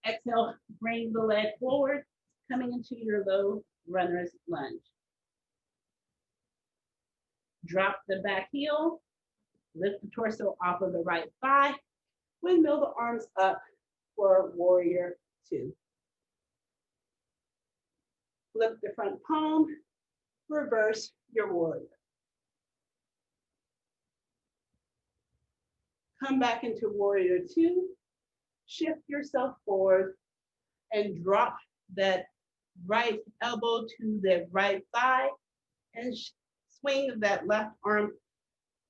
[SPEAKER 1] Exhale, bring the leg forward, coming into your low runner's lunge. Drop the back heel, lift the torso off of the right thigh, windmill the arms up for warrior two. Flip the front palm, reverse your warrior. Come back into warrior two, shift yourself forward and drop that right elbow to the right thigh and swing that left arm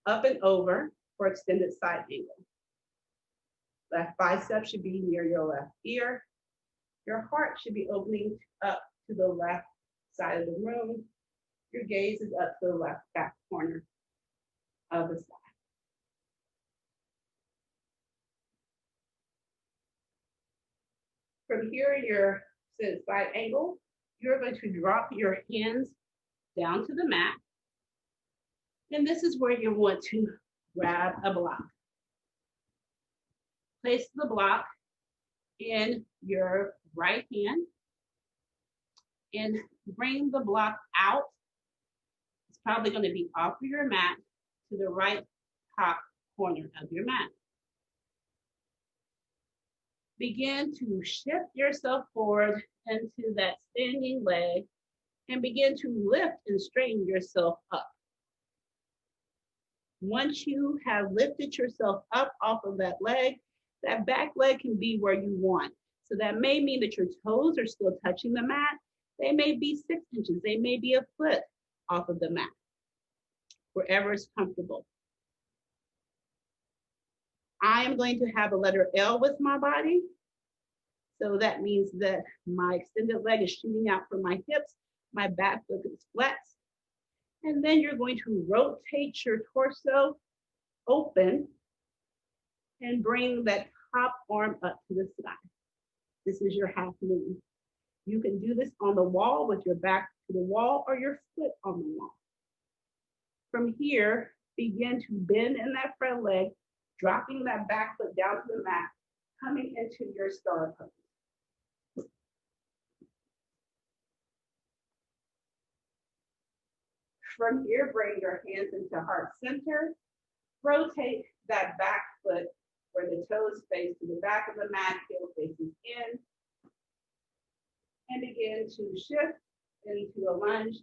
[SPEAKER 1] up and over for extended side angle. Left bicep should be near your left ear. Your heart should be opening up to the left side of the room. Your gaze is up to the left back corner of the side. From here, your side angle, you're going to drop your hands down to the mat. And this is where you want to grab a block. Place the block in your right hand and bring the block out. It's probably going to be off of your mat to the right top corner of your mat. Begin to shift yourself forward into that standing leg and begin to lift and straighten yourself up. Once you have lifted yourself up off of that leg, that back leg can be where you want. So that may mean that your toes are still touching the mat. They may be 6 inches. They may be a foot off of the mat, wherever is comfortable. I am going to have a letter L with my body. So that means that my extended leg is shooting out from my hips. My back foot is flexed. And then you're going to rotate your torso open and bring that top arm up to the sky. This is your half moon. You can do this on the wall with your back to the wall or your foot on the wall. From here, begin to bend in that front leg, dropping that back foot down to the mat, coming into your star pose. From here, bring your hands into heart center. Rotate that back foot where the toes face to the back of the mat, heel faces in. And begin to shift into a lunge,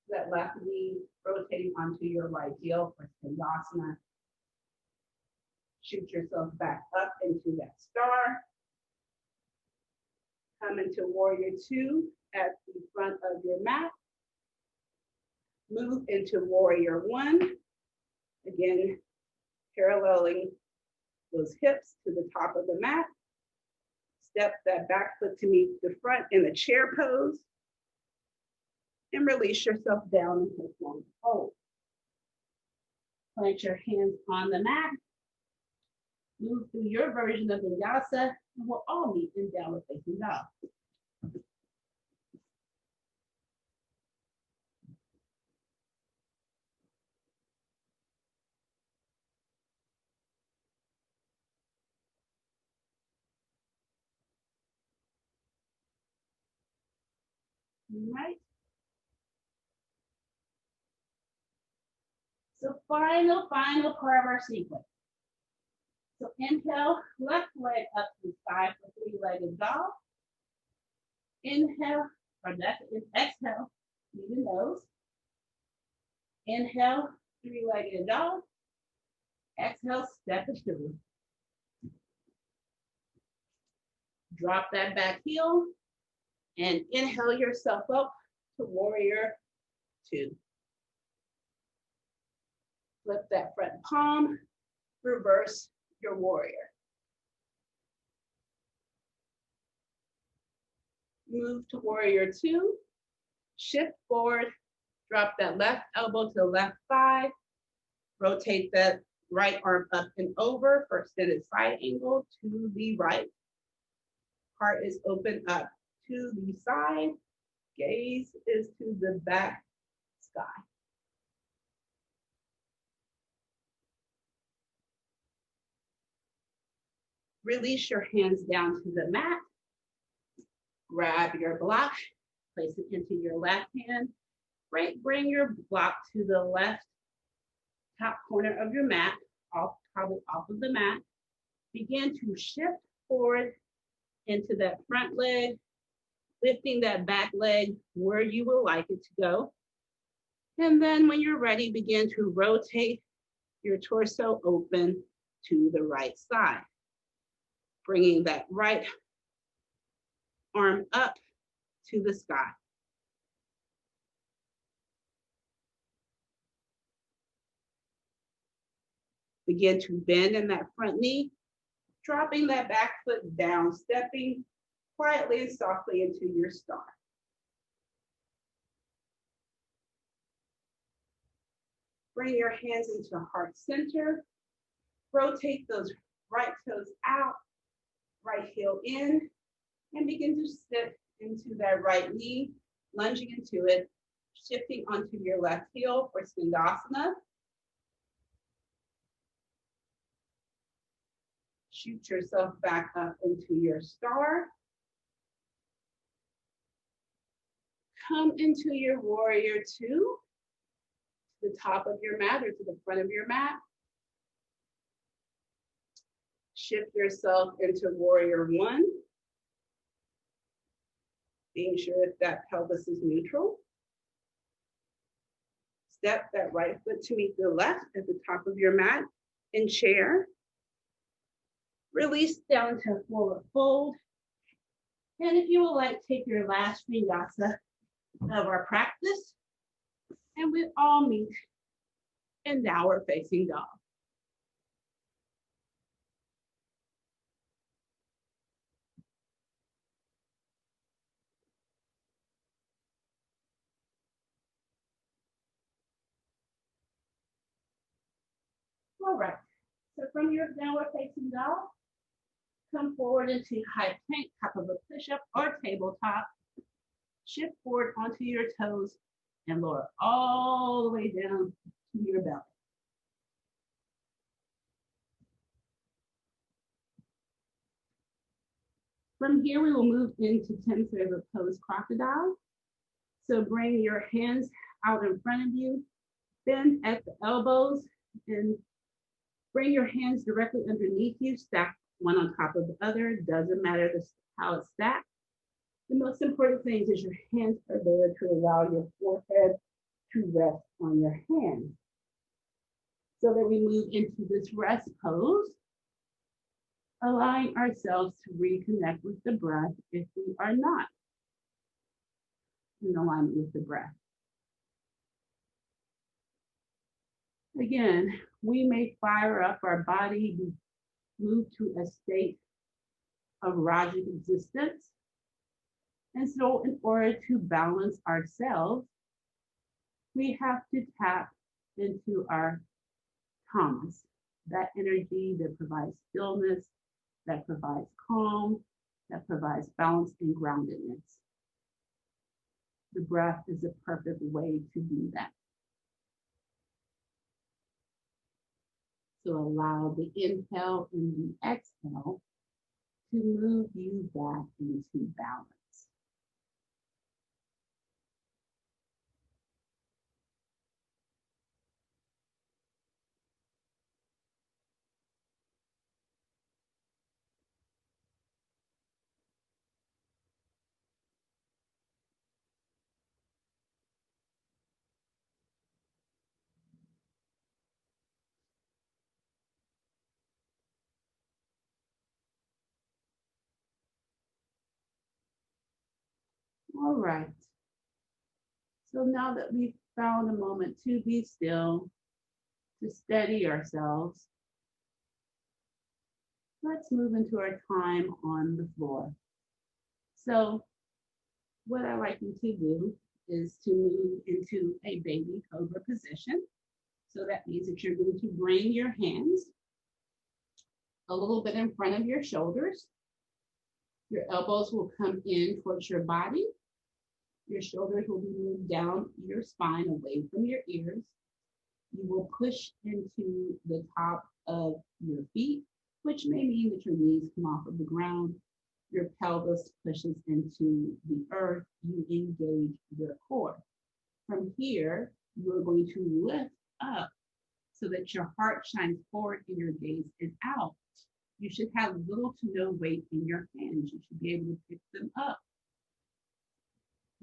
[SPEAKER 1] that left knee rotating onto your right heel for Sandhasana. Shoot yourself back up into that star. Come into warrior two at the front of your mat. Move into warrior one. Again, paralleling those hips to the top of the mat. Step that back foot to meet the front in a chair pose. And release yourself down into a long fold. Plant your hands on the mat. Move through your version of Vinyasa, and we'll all meet in downward facing dog. All right. So final part of our sequence. So inhale, left leg up to the side for three-legged dog. Inhale, exhale, through the nose. Inhale, three-legged dog. Exhale, step it through. Drop that back heel and inhale yourself up to warrior two. Flip that front palm, reverse your warrior. Move to warrior two, shift forward, drop that left elbow to the left thigh, rotate that right arm up and over for extended side angle to the right. Heart is open up to the side, gaze is to the back sky. Release your hands down to the mat. Grab your block, place it into your left hand. Bring your block to the left top corner of your mat, probably off of the mat. Begin to shift forward into that front leg, lifting that back leg where you would like it to go. And then when you're ready, begin to rotate your torso open to the right side. Bringing that right arm up to the sky. Begin to bend in that front knee, dropping that back foot down, stepping quietly and softly into your star. Bring your hands into heart center. Rotate those right toes out, right heel in, and begin to step into that right knee, lunging into it, shifting onto your left heel for Sandhasana. Shoot yourself back up into your star. Come into your warrior two, to the top of your mat or to the front of your mat. Shift yourself into warrior one. Being sure that pelvis is neutral. Step that right foot to meet the left at the top of your mat in chair. Release down to forward fold. And if you would like, take your last Vinyasa of our practice, and we all meet in downward facing dog. All right, so from your downward facing dog, Come forward into high plank, top of a push-up or tabletop. Shift forward onto your toes and lower all the way down to your belly. From here, we will move into 10 favorite pose crocodile. So bring your hands out in front of you, bend at the elbows, and bring your hands directly underneath you, stack one on top of the other. Doesn't matter how it's stacked. The most important thing is your hands are there to allow your forehead to rest on your hands. So that we move into this rest pose, allowing ourselves to reconnect with the breath if we are not in alignment with the breath. Again, we may fire up our body, move to a state of Rajic existence. And so in order to balance ourselves, we have to tap into our tamas, that energy that provides stillness, that provides calm, that provides balance and groundedness. The breath is a perfect way to do that. So allow the inhale and the exhale to move you back into balance. All right. So now that we've found a moment to be still, to steady ourselves, let's move into our time on the floor. So what I like you to do is to move into a baby cobra position. So that means that you're going to bring your hands a little bit in front of your shoulders. Your elbows will come in towards your body. Your shoulders will be moved down your spine away from your ears. You will push into the top of your feet, which may mean that your knees come off of the ground. Your pelvis pushes into the earth. You engage your core. From here, you are going to lift up so that your heart shines forward and your gaze is out. You should have little to no weight in your hands. You should be able to pick them up.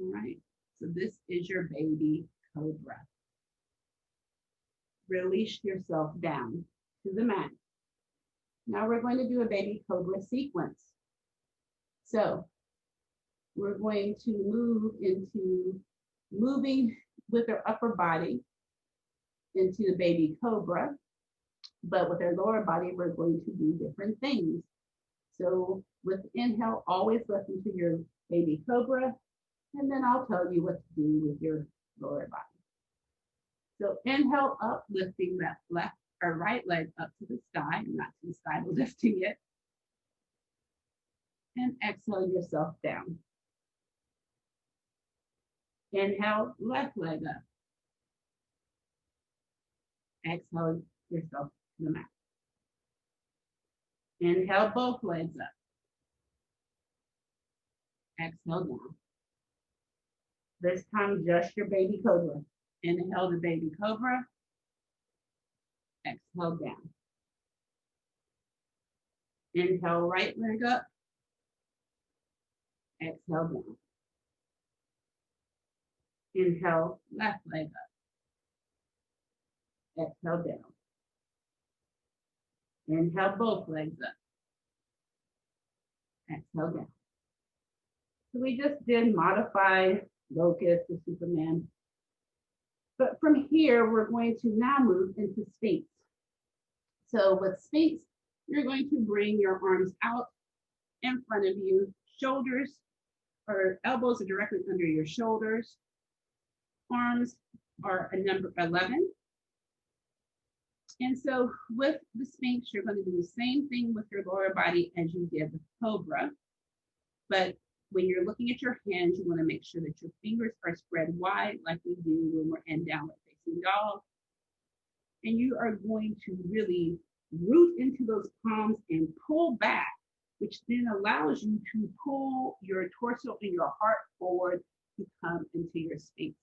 [SPEAKER 1] All right, so this is your baby cobra. Release yourself down to the mat. Now we're going to do a baby cobra sequence. So we're going to move into moving with our upper body into the baby cobra, but with our lower body, we're going to do different things. So with inhale, always lift into your baby cobra, and then I'll tell you what to do with your lower body. So inhale up, lifting that left or right leg up to the sky, not to the sky, but lifting it. And exhale yourself down. Inhale, left leg up. Exhale yourself to the mat. Inhale, both legs up. Exhale down. This time, just your baby cobra. Inhale the baby cobra. Exhale down. Inhale, right leg up. Exhale down. Inhale, left leg up. Exhale down. Inhale, both legs up. Exhale down. So we just did modify locust to Superman. But from here, we're going to now move into Sphinx. So with Sphinx, you're going to bring your arms out in front of you. Shoulders or elbows are directly under your shoulders. Arms are a number 11. And so with the Sphinx, you're going to do the same thing with your lower body as you did with Cobra. But when you're looking at your hands, you want to make sure that your fingers are spread wide like we do when we're in downward facing dog. And you are going to really root into those palms and pull back, which then allows you to pull your torso and your heart forward to come into your Sphinx.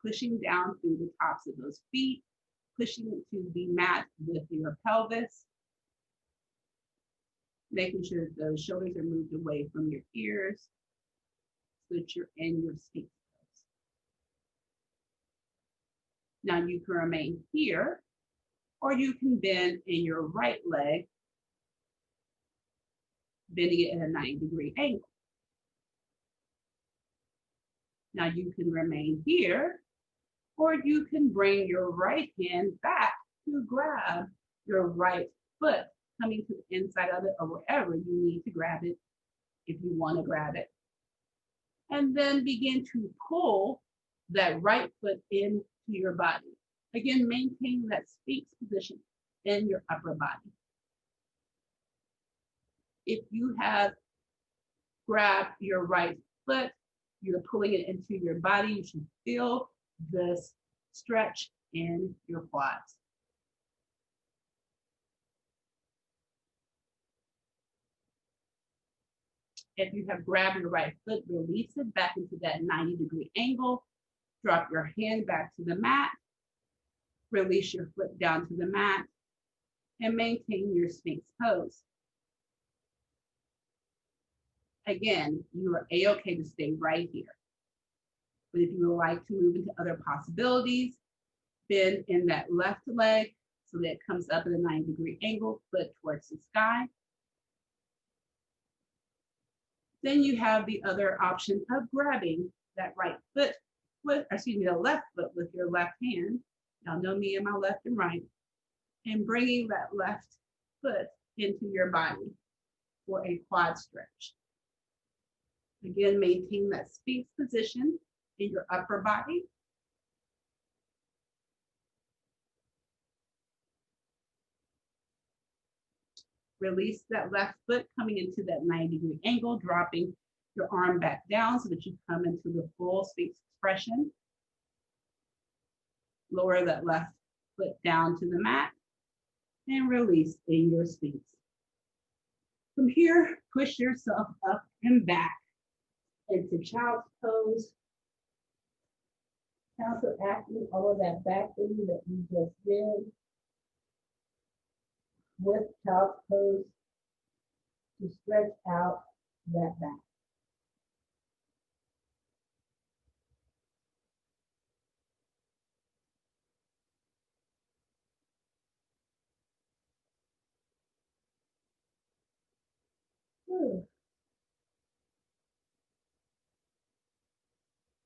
[SPEAKER 1] Pushing down through the tops of those feet, pushing into the mat with your pelvis, making sure that those shoulders are moved away from your ears so that you're in your Sphinx pose. Now you can remain here, or you can bend in your right leg, bending it at a 90-degree angle. Now you can remain here, or you can bring your right hand back to grab your right foot, coming to the inside of it or wherever you need to grab it if you want to grab it. And then begin to pull that right foot into your body. Again, maintain that Sphinx position in your upper body. If you have grabbed your right foot, you're pulling it into your body, you should feel this stretch in your quads. If you have grabbed your right foot, release it back into that 90-degree angle. Drop your hand back to the mat. Release your foot down to the mat and maintain your Sphinx pose. Again, you are a-okay to stay right here. But if you would like to move into other possibilities, bend in that left leg so that it comes up at a 90-degree angle, foot towards the sky. Then you have the other option of grabbing that right foot, the left foot with your left hand. Y'all know me and my left and right, and bringing that left foot into your body for a quad stretch. Again, maintain that Sphinx position in your upper body. Release that left foot coming into that 90-degree angle, dropping your arm back down so that you come into the full Sphinx expression. Lower that left foot down to the mat and release in your Sphinx. From here, push yourself up and back into child's pose. Counteracting all of that back thing that we just did with child's pose to stretch out that back.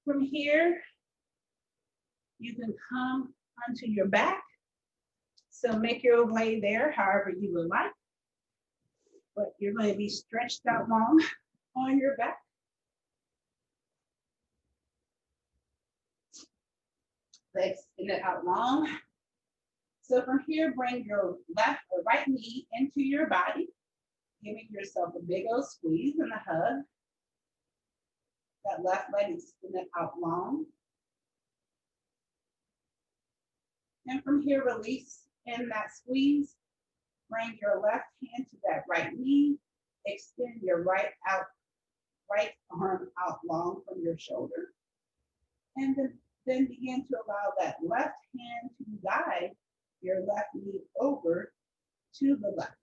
[SPEAKER 1] From here, you can come onto your back. So make your way there however you would like. But you're going to be stretched out long on your back. Legs extended out long. So from here, bring your left or right knee into your body, giving yourself a big old squeeze and a hug. That left leg is extended out long. And from here, release in that squeeze. Bring your left hand to that right knee. Extend your right arm out long from your shoulder. And then begin to allow that left hand to guide your left knee over to the left.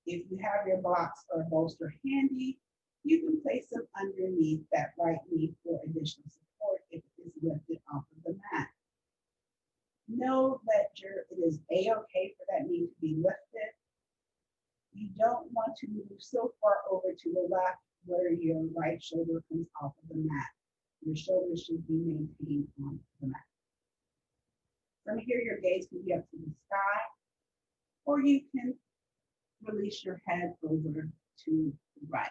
[SPEAKER 1] If you have your blocks or bolster handy, you can place them underneath that right knee for additional support if it is lifted off of the mat. Know that it is a-okay for that knee to be lifted. You don't want to move so far over to the left where your right shoulder comes off of the mat. Your shoulders should be maintained on the mat. From here, your gaze can be up to the sky, or you can release your head over to the right.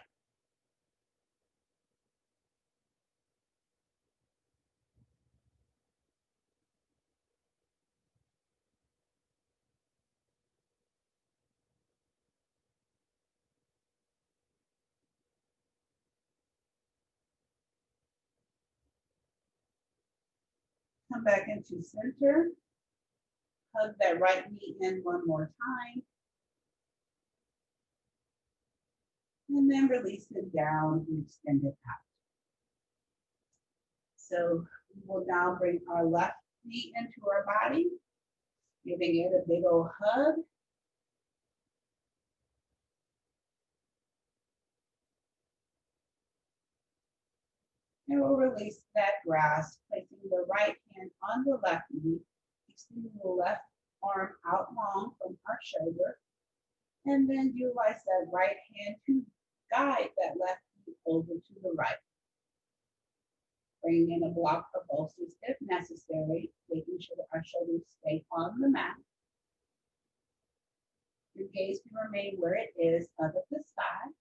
[SPEAKER 1] Come back into center. Hug that right knee in one more time. And then release it down and extend it out. So we will now bring our left knee into our body, giving it a big old hug. And we'll release that grasp, placing the right hand on the left knee, extending the left arm out long from our shoulder, and then utilize that right hand to guide that left knee over to the right. Bring in a block of bolsters if necessary, making sure that our shoulders stay on the mat. Your gaze can remain where it is up at the sky,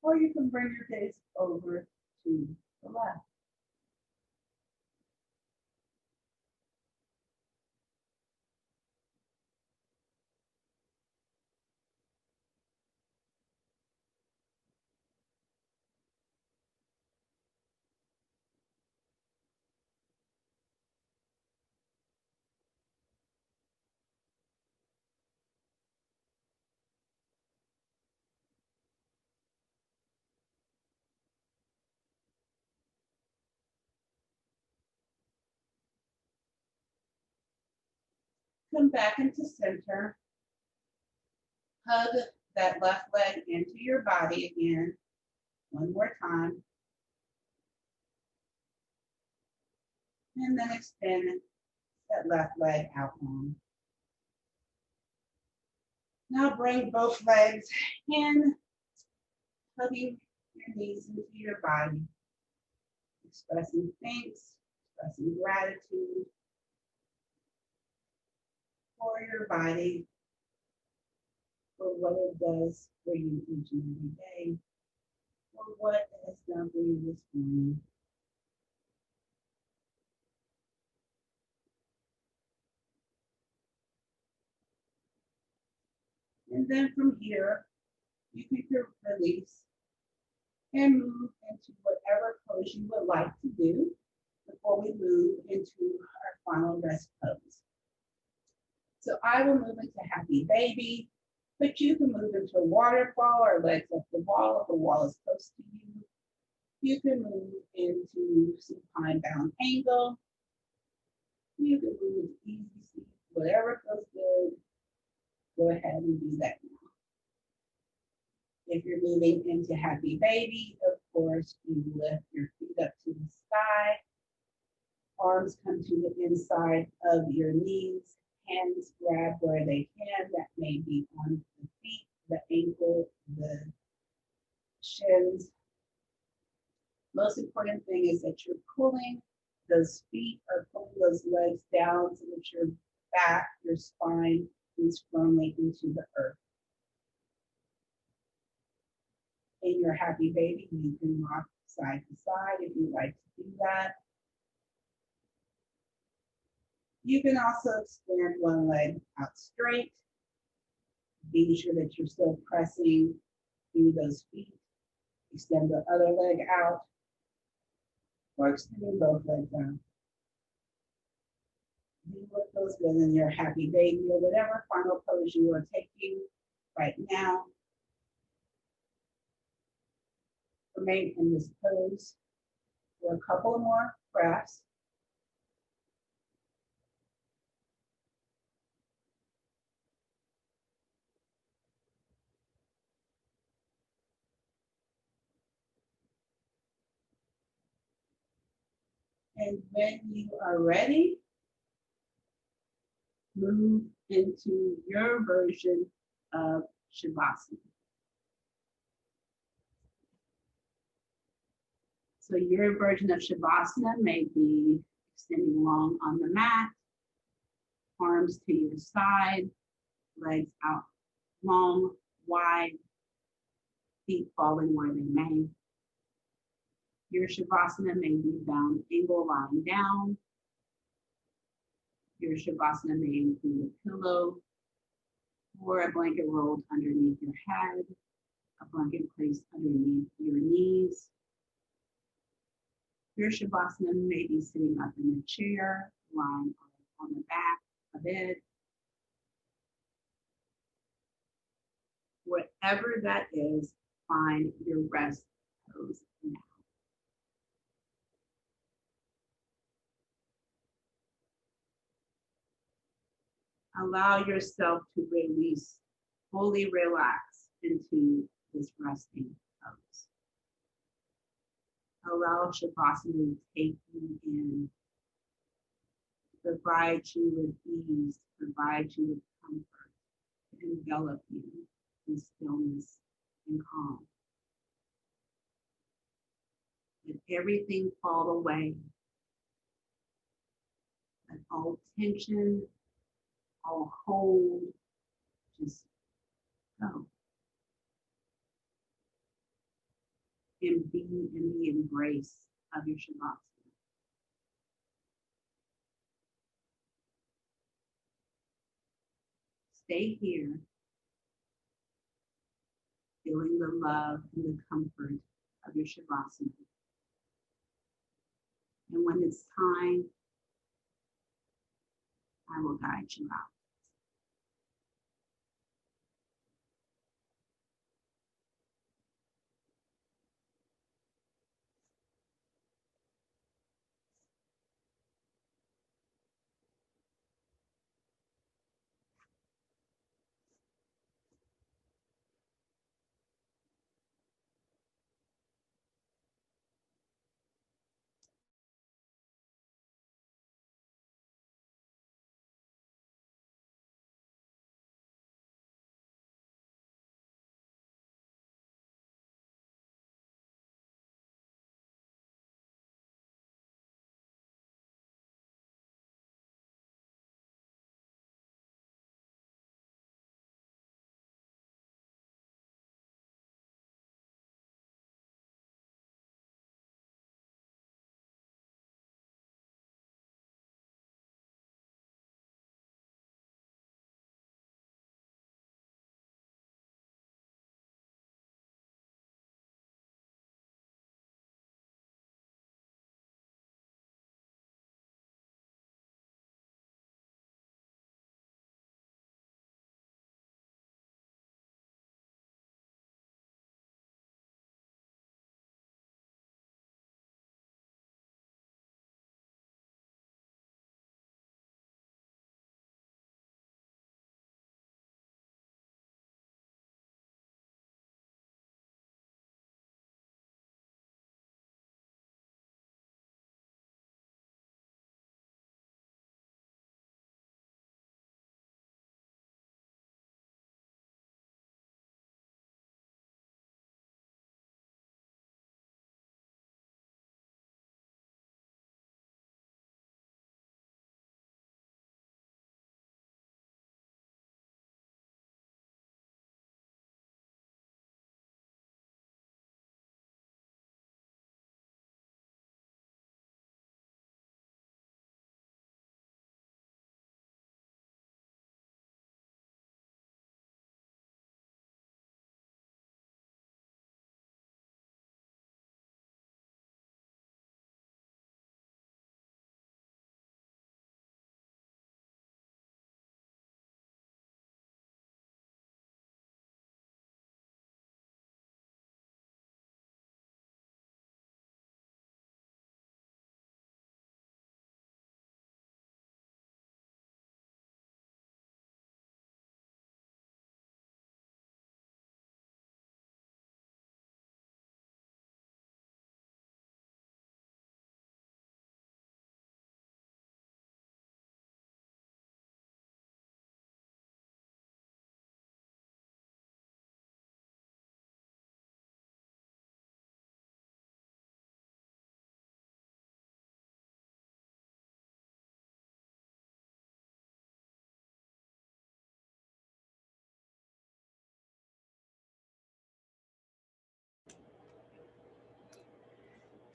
[SPEAKER 1] or you can bring your gaze over to the left. Come back into center. Hug that left leg into your body again. One more time. And then extend that left leg out long. Now bring both legs in, hugging your knees into your body. Expressing thanks, expressing gratitude for your body, for what it does for you each and every day, for what it has done for you this morning. And then from here, you can release and move into whatever pose you would like to do before we move into our final rest pose. So I will move into happy baby, but you can move into a waterfall or legs up the wall if the wall is close to you. You can move into supine bound angle. You can move into easy seat, whatever feels good. Go ahead and do that now. If you're moving into happy baby, of course, you lift your feet up to the sky. Arms come to the inside of your knees. Hands grab where they can. That may be on the feet, the ankle, the shins. Most important thing is that you're pulling those feet or pulling those legs down so that your back, your spine is firmly into the earth. In your happy baby, you can rock side to side if you like to do that. You can also extend one leg out straight, being sure that you're still pressing through those feet. Extend the other leg out, or extending both legs out. Do what feels good in your happy baby or whatever final pose you are taking right now. Remain in this pose for a couple more breaths. And when you are ready, move into your version of Shavasana. So your version of Shavasana may be extending long on the mat, arms to your side, legs out long, wide, feet falling where they may. Your Shavasana may be bound angle lying down. Your Shavasana may include a pillow or a blanket rolled underneath your head, a blanket placed underneath your knees. Your Shavasana may be sitting up in a chair, lying on the back, a bed, whatever that is, find your rest pose now. Allow yourself to release, fully relax into this resting pose. Allow Shavasana to take you in, provide you with ease, provide you with comfort, to envelop you in stillness and calm. Let everything fall away. Let all tension, all hold, just go. And be in the embrace of your Shavasana. Stay here, feeling the love and the comfort of your Shavasana. And when it's time, I will guide you out.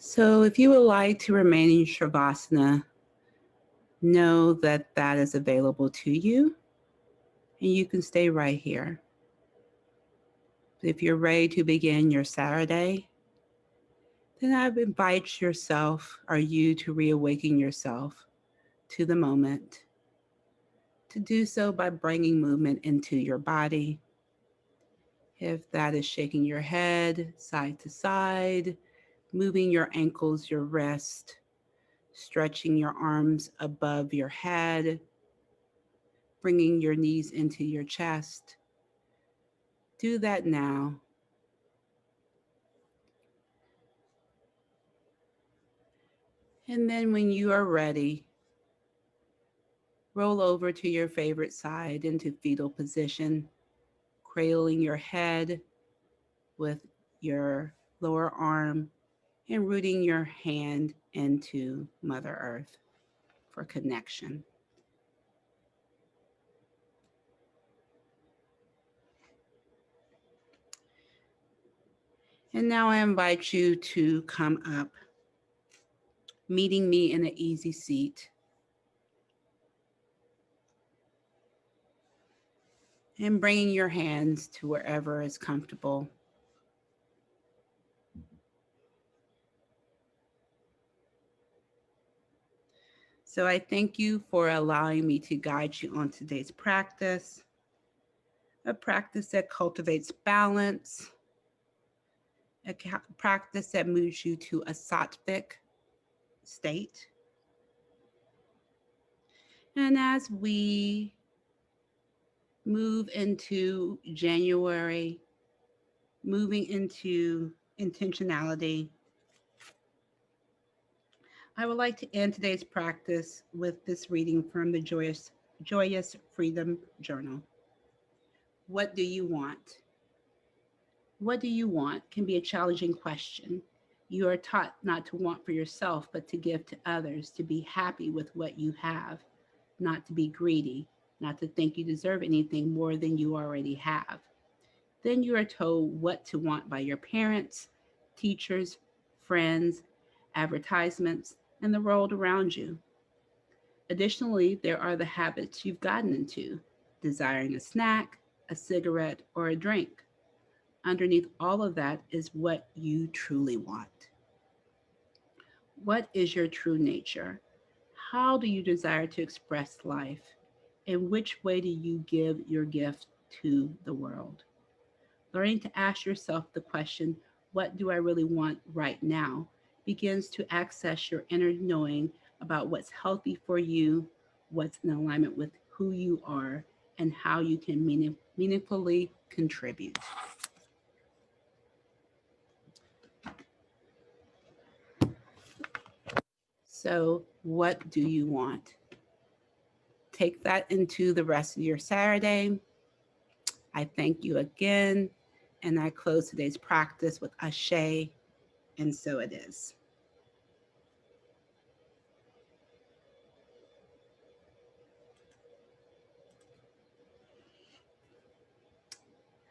[SPEAKER 1] So if you would like to remain in Shavasana, know that that is available to you, and you can stay right here. If you're ready to begin your Saturday, then I would invite yourself or you to reawaken yourself to the moment. To do so by bringing movement into your body. If that is shaking your head side to side, moving your ankles, your wrist, stretching your arms above your head, bringing your knees into your chest. Do that now. And then when you are ready, roll over to your favorite side into fetal position, cradling your head with your lower arm and rooting your hand into Mother Earth for connection. And now I invite you to come up, meeting me in an easy seat. And bringing your hands to wherever is comfortable. So I thank you for allowing me to guide you on today's practice, a practice that cultivates balance, a practice that moves you to a sattvic state. And as we move into January, moving into intentionality, I would like to end today's practice with this reading from the Joyous Freedom Journal. What do you want? What do you want can be a challenging question. You are taught not to want for yourself, but to give to others, to be happy with what you have, not to be greedy, not to think you deserve anything more than you already have. Then you are told what to want by your parents, teachers, friends, advertisements, and the world around you. Additionally, there are the habits you've gotten into, desiring a snack, a cigarette, or a drink. Underneath all of that is what you truly want. What is your true nature? How do you desire to express life? In which way do you give your gift to the world? Learning to ask yourself the question, what do I really want right now, begins to access your inner knowing about what's healthy for you, what's in alignment with who you are, and how you can meaningfully contribute. So, what do you want? Take that into the rest of your Saturday. I thank you again, and I close today's practice with Ashe, and so it is.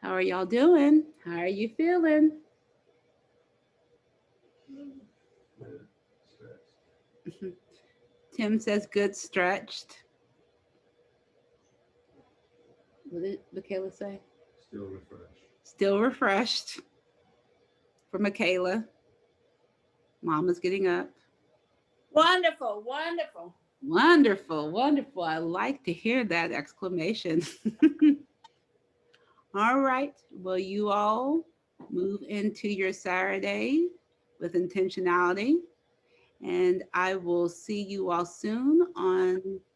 [SPEAKER 1] How are y'all doing? How are you feeling? Tim says good stretched. What did Michaela say?
[SPEAKER 3] Still refreshed.
[SPEAKER 1] Still refreshed for Michaela. Mama's getting up.
[SPEAKER 2] Wonderful, wonderful.
[SPEAKER 1] Wonderful, wonderful. I like to hear that exclamation. All right. Well, you all move into your Saturday with intentionality. And I will see you all soon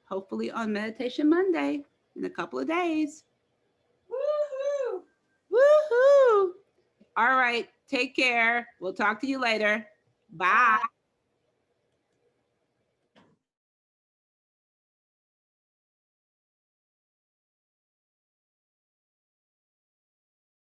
[SPEAKER 1] hopefully on Meditation Monday in a couple of days.
[SPEAKER 2] Woohoo!
[SPEAKER 1] Woohoo! All right. Take care. We'll talk to you later. Bye.
[SPEAKER 2] Bye.